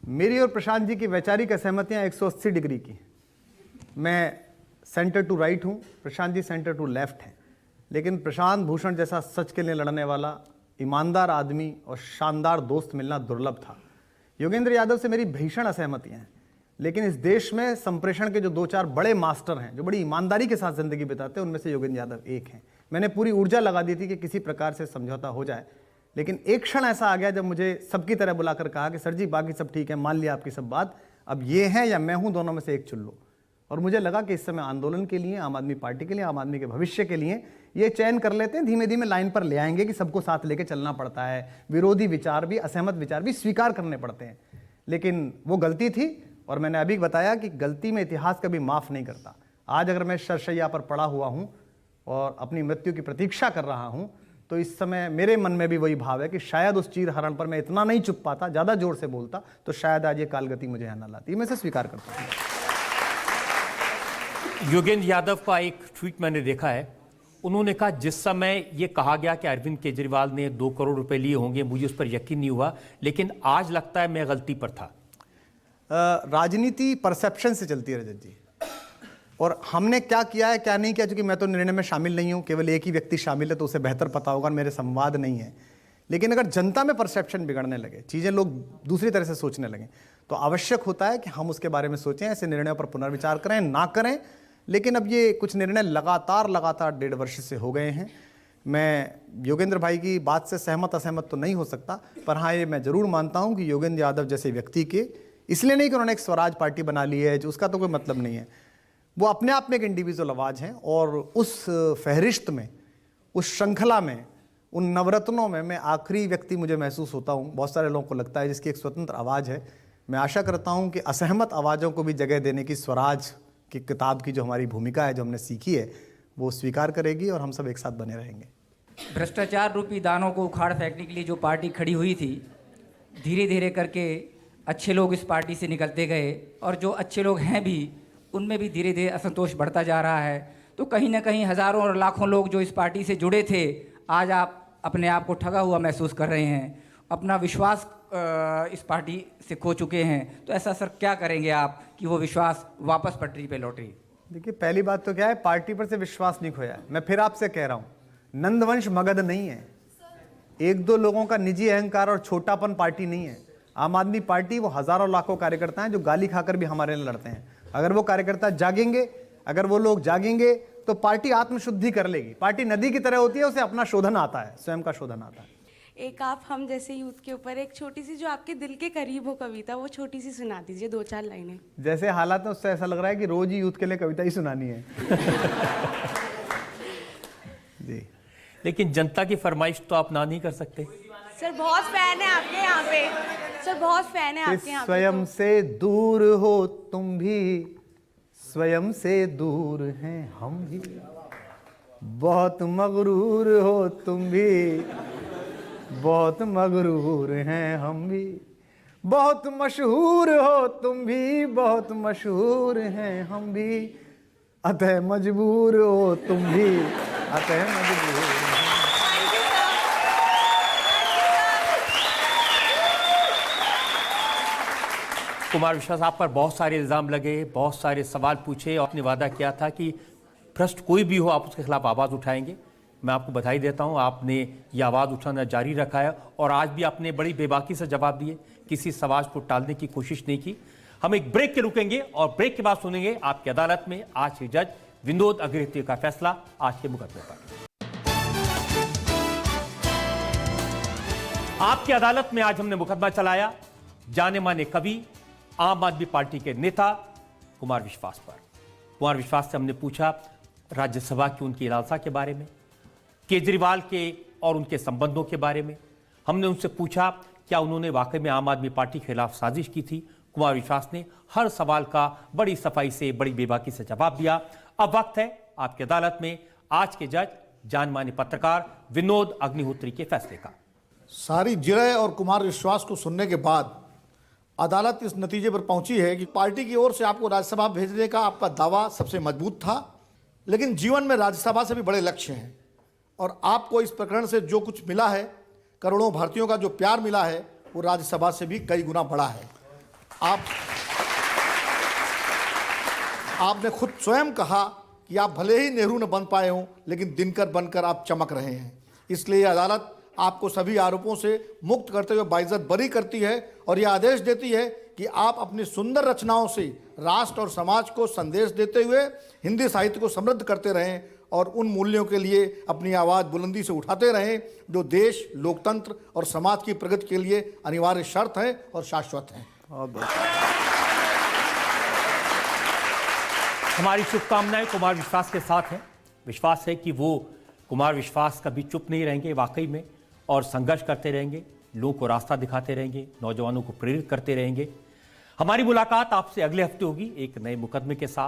मेरी और प्रशांत जी की वैचारिक असहमतियां 180 डिग्री की हैं। मैं सेंटर टू राइट हूं, Prashant ji centre to left हैं, लेकिन प्रशांत भूषण जैसा सच के लिए लड़ने वाला ईमानदार आदमी और शानदार दोस्त मिलना दुर्लभ था। योगेंद्र यादव से मेरी भीषण असहमतियां हैं, लेकिन इस देश में संप्रेषण के जो 2-4 बड़े मास्टर हैं जो बड़ी ईमानदारी के साथ जिंदगी बिताते हैं, उनमें से योगेंद्र यादव एक हैं। मैंने पूरी ऊर्जा लगा दी थी कि किसी प्रकार से समझौता हो जाए, लेकिन एक क्षण ऐसा आ गया जब मुझे सबकी तरह बुलाकर कहा कि सर जी बाकी सब ठीक है, मान लिया आपकी सब बात, अब ये है या मैं हूं, दोनों में से एक चुन लो। और मुझे लगा कि इस समय आंदोलन के लिए, आम आदमी पार्टी के लिए, आम आदमी के भविष्य के लिए ये चयन कर लेते हैं, धीमे धीमे लाइन पर ले आएंगे कि सबको साथ लेके चलना पड़ता है, विरोधी विचार भी, असहमत विचार भी स्वीकार करने पड़ते हैं। लेकिन वो गलती थी और मैंने अभी बताया कि गलती में इतिहास कभी माफ़ नहीं करता। आज अगर मैं शरशैया पर पड़ा हुआ हूँ और अपनी मृत्यु की प्रतीक्षा कर रहा हूँ, तो इस समय मेरे मन में भी वही भाव है कि शायद उस चीर हरण पर मैं इतना नहीं चुप पाता, ज़्यादा जोर से बोलता, तो शायद आज ये कालगति मुझे यहाँ न लाती। मैं इसे स्वीकार करता हूँ। योगेंद्र यादव का एक ट्वीट मैंने देखा है, उन्होंने कहा जिस समय ये कहा गया कि अरविंद केजरीवाल ने 2 करोड़ रुपए लिए होंगे, मुझे उस पर यकीन नहीं हुआ, लेकिन आज लगता है मैं गलती पर था। राजनीति परसेप्शन से चलती है रजत जी, और हमने क्या किया है क्या नहीं किया, क्योंकि मैं तो निर्णय में शामिल नहीं हूं, केवल एक ही व्यक्ति शामिल है तो उसे बेहतर पता होगा, मेरे संवाद नहीं है। लेकिन अगर जनता में परसेप्शन बिगड़ने लगे, चीज़ें लोग दूसरी तरह से सोचने लगें, तो आवश्यक होता है कि हम उसके बारे में सोचें, ऐसे निर्णयों पर पुनर्विचार करें, ना करें। लेकिन अब ये कुछ निर्णय लगातार 1.5 वर्ष से हो गए हैं। मैं योगेंद्र भाई की बात से सहमत असहमत तो नहीं हो सकता, पर हाँ ये मैं ज़रूर मानता हूँ कि योगेंद्र यादव जैसे व्यक्ति के, इसलिए नहीं कि उन्होंने एक स्वराज पार्टी बना ली है, जो उसका तो कोई मतलब नहीं है, वो अपने आप में एक इंडिविजुअल आवाज़ हैं, और उस फहरिस्त में, उस श्रृंखला में, उन नवरत्नों में मैं आखिरी व्यक्ति मुझे महसूस होता हूँ, बहुत सारे लोगों को लगता है, जिसकी एक स्वतंत्र आवाज़ है। मैं आशा करता हूँ कि असहमत आवाज़ों को भी जगह देने की स्वराज की किताब की जो हमारी भूमिका है, जो हमने सीखी है, वो स्वीकार करेगी और हम सब एक साथ बने रहेंगे। भ्रष्टाचार रूपी दानों को उखाड़ फेंकने के लिए जो पार्टी खड़ी हुई थी, धीरे धीरे करके अच्छे लोग इस पार्टी से निकलते गए, और जो अच्छे लोग हैं भी, उनमें भी धीरे धीरे असंतोष बढ़ता जा रहा है। तो कहीं ना कहीं हज़ारों और लाखों लोग जो इस पार्टी से जुड़े थे, आज आप अपने आप को ठगा हुआ महसूस कर रहे हैं, अपना विश्वास इस पार्टी से खो चुके हैं। तो ऐसा सर क्या करेंगे आप कि वो विश्वास वापस पटरी पे लौटे? देखिए, पहली बात तो क्या है, पार्टी पर से विश्वास नहीं खोया है। मैं फिर आपसे कह रहा हूँ, नंदवंश मगध नहीं है, 1-2 लोगों का निजी अहंकार और छोटापन पार्टी नहीं है। आम आदमी पार्टी वो हज़ारों लाखों कार्यकर्ता हैं जो गाली खाकर भी हमारे लिए लड़ते हैं। अगर वो कार्यकर्ता जागेंगे, अगर वो लोग जागेंगे, तो पार्टी आत्मशुद्धि कर लेगी। पार्टी नदी की तरह होती है, उसे अपना शोधन आता है, स्वयं का शोधन आता है। एक आप हम जैसे यूथ के ऊपर एक छोटी सी जो आपके दिल के करीब हो कविता, वो छोटी सी सुना दीजिए, 2-4 लाइनें। जैसे हालात है उससे ऐसा लग रहा है कि रोज ही यूथ के लिए कविता ही सुनानी है। जी, लेकिन जनता की फरमाइश तो आप ना नहीं कर सकते। सर बहुत फैन है आपके यहाँ पे, सर बहुत फैन है आपके यहाँ पे। स्वयं से दूर हो तुम भी, स्वयं से दूर हैं हम भी, बहुत मगरूर हो तुम भी, बहुत मगरूर हैं हम भी, बहुत मशहूर हो तुम भी, बहुत मशहूर हैं हम भी, अतः मजबूर हो तुम भी, अतः मजबूर हैं। कुमार विश्वास, आप पर बहुत सारे इल्ज़ाम लगे, बहुत सारे सवाल पूछे, और आपने वादा किया था कि भ्रष्ट कोई भी हो आप उसके खिलाफ आवाज़ उठाएंगे। मैं आपको बधाई देता हूं, आपने ये आवाज़ उठाना जारी रखा है, और आज भी आपने बड़ी बेबाकी से जवाब दिए, किसी सवाल को टालने की कोशिश नहीं की। हम एक ब्रेक के रुकेंगे और ब्रेक के बाद सुनेंगे आपकी अदालत में आज के जज विनोद अग्रहित्य का फैसला आज के मुकदमे पर। आपकी अदालत में आज हमने मुकदमा चलाया जाने माने कवि, आम आदमी पार्टी के नेता कुमार विश्वास पर। कुमार विश्वास से हमने पूछा राज्यसभा की उनकी लालसा के बारे में, केजरीवाल के और उनके संबंधों के बारे में। हमने उनसे पूछा क्या उन्होंने वाकई में आम आदमी पार्टी के खिलाफ साजिश की थी। कुमार विश्वास ने हर सवाल का बड़ी सफाई से, बड़ी बेबाकी से जवाब दिया। अब वक्त है आपकी अदालत में आज के जज जानमाने पत्रकार विनोद अग्निहोत्री के फैसले का। सारी जिरह और कुमार विश्वास को सुनने के बाद अदालत इस नतीजे पर पहुंची है कि पार्टी की ओर से आपको राज्यसभा भेजने का आपका दावा सबसे मजबूत था, लेकिन जीवन में राज्यसभा से भी बड़े लक्ष्य हैं, और आपको इस प्रकरण से जो कुछ मिला है, करोड़ों भारतीयों का जो प्यार मिला है, वो राज्यसभा से भी कई गुना बड़ा है। आपने खुद स्वयं कहा कि आप भले ही नेहरू न बन पाए हों, लेकिन दिनकर बनकर आप चमक रहे हैं। इसलिए यह अदालत आपको सभी आरोपों से मुक्त करते हुए बाइज्जत बरी करती है और यह आदेश देती है कि आप अपनी सुंदर रचनाओं से राष्ट्र और समाज को संदेश देते हुए हिंदी साहित्य को समृद्ध करते रहें और उन मूल्यों के लिए अपनी आवाज़ बुलंदी से उठाते रहें जो देश, लोकतंत्र और समाज की प्रगति के लिए अनिवार्य शर्त है और शाश्वत हैं। हमारी शुभकामनाएं कुमार विश्वास के साथ हैं। विश्वास है कि वो कुमार विश्वास कभी चुप नहीं रहेंगे वाकई में, और संघर्ष करते रहेंगे, लोगों को रास्ता दिखाते रहेंगे, नौजवानों को प्रेरित करते रहेंगे। हमारी मुलाकात आपसे अगले हफ्ते होगी एक नए मुकदमे के साथ।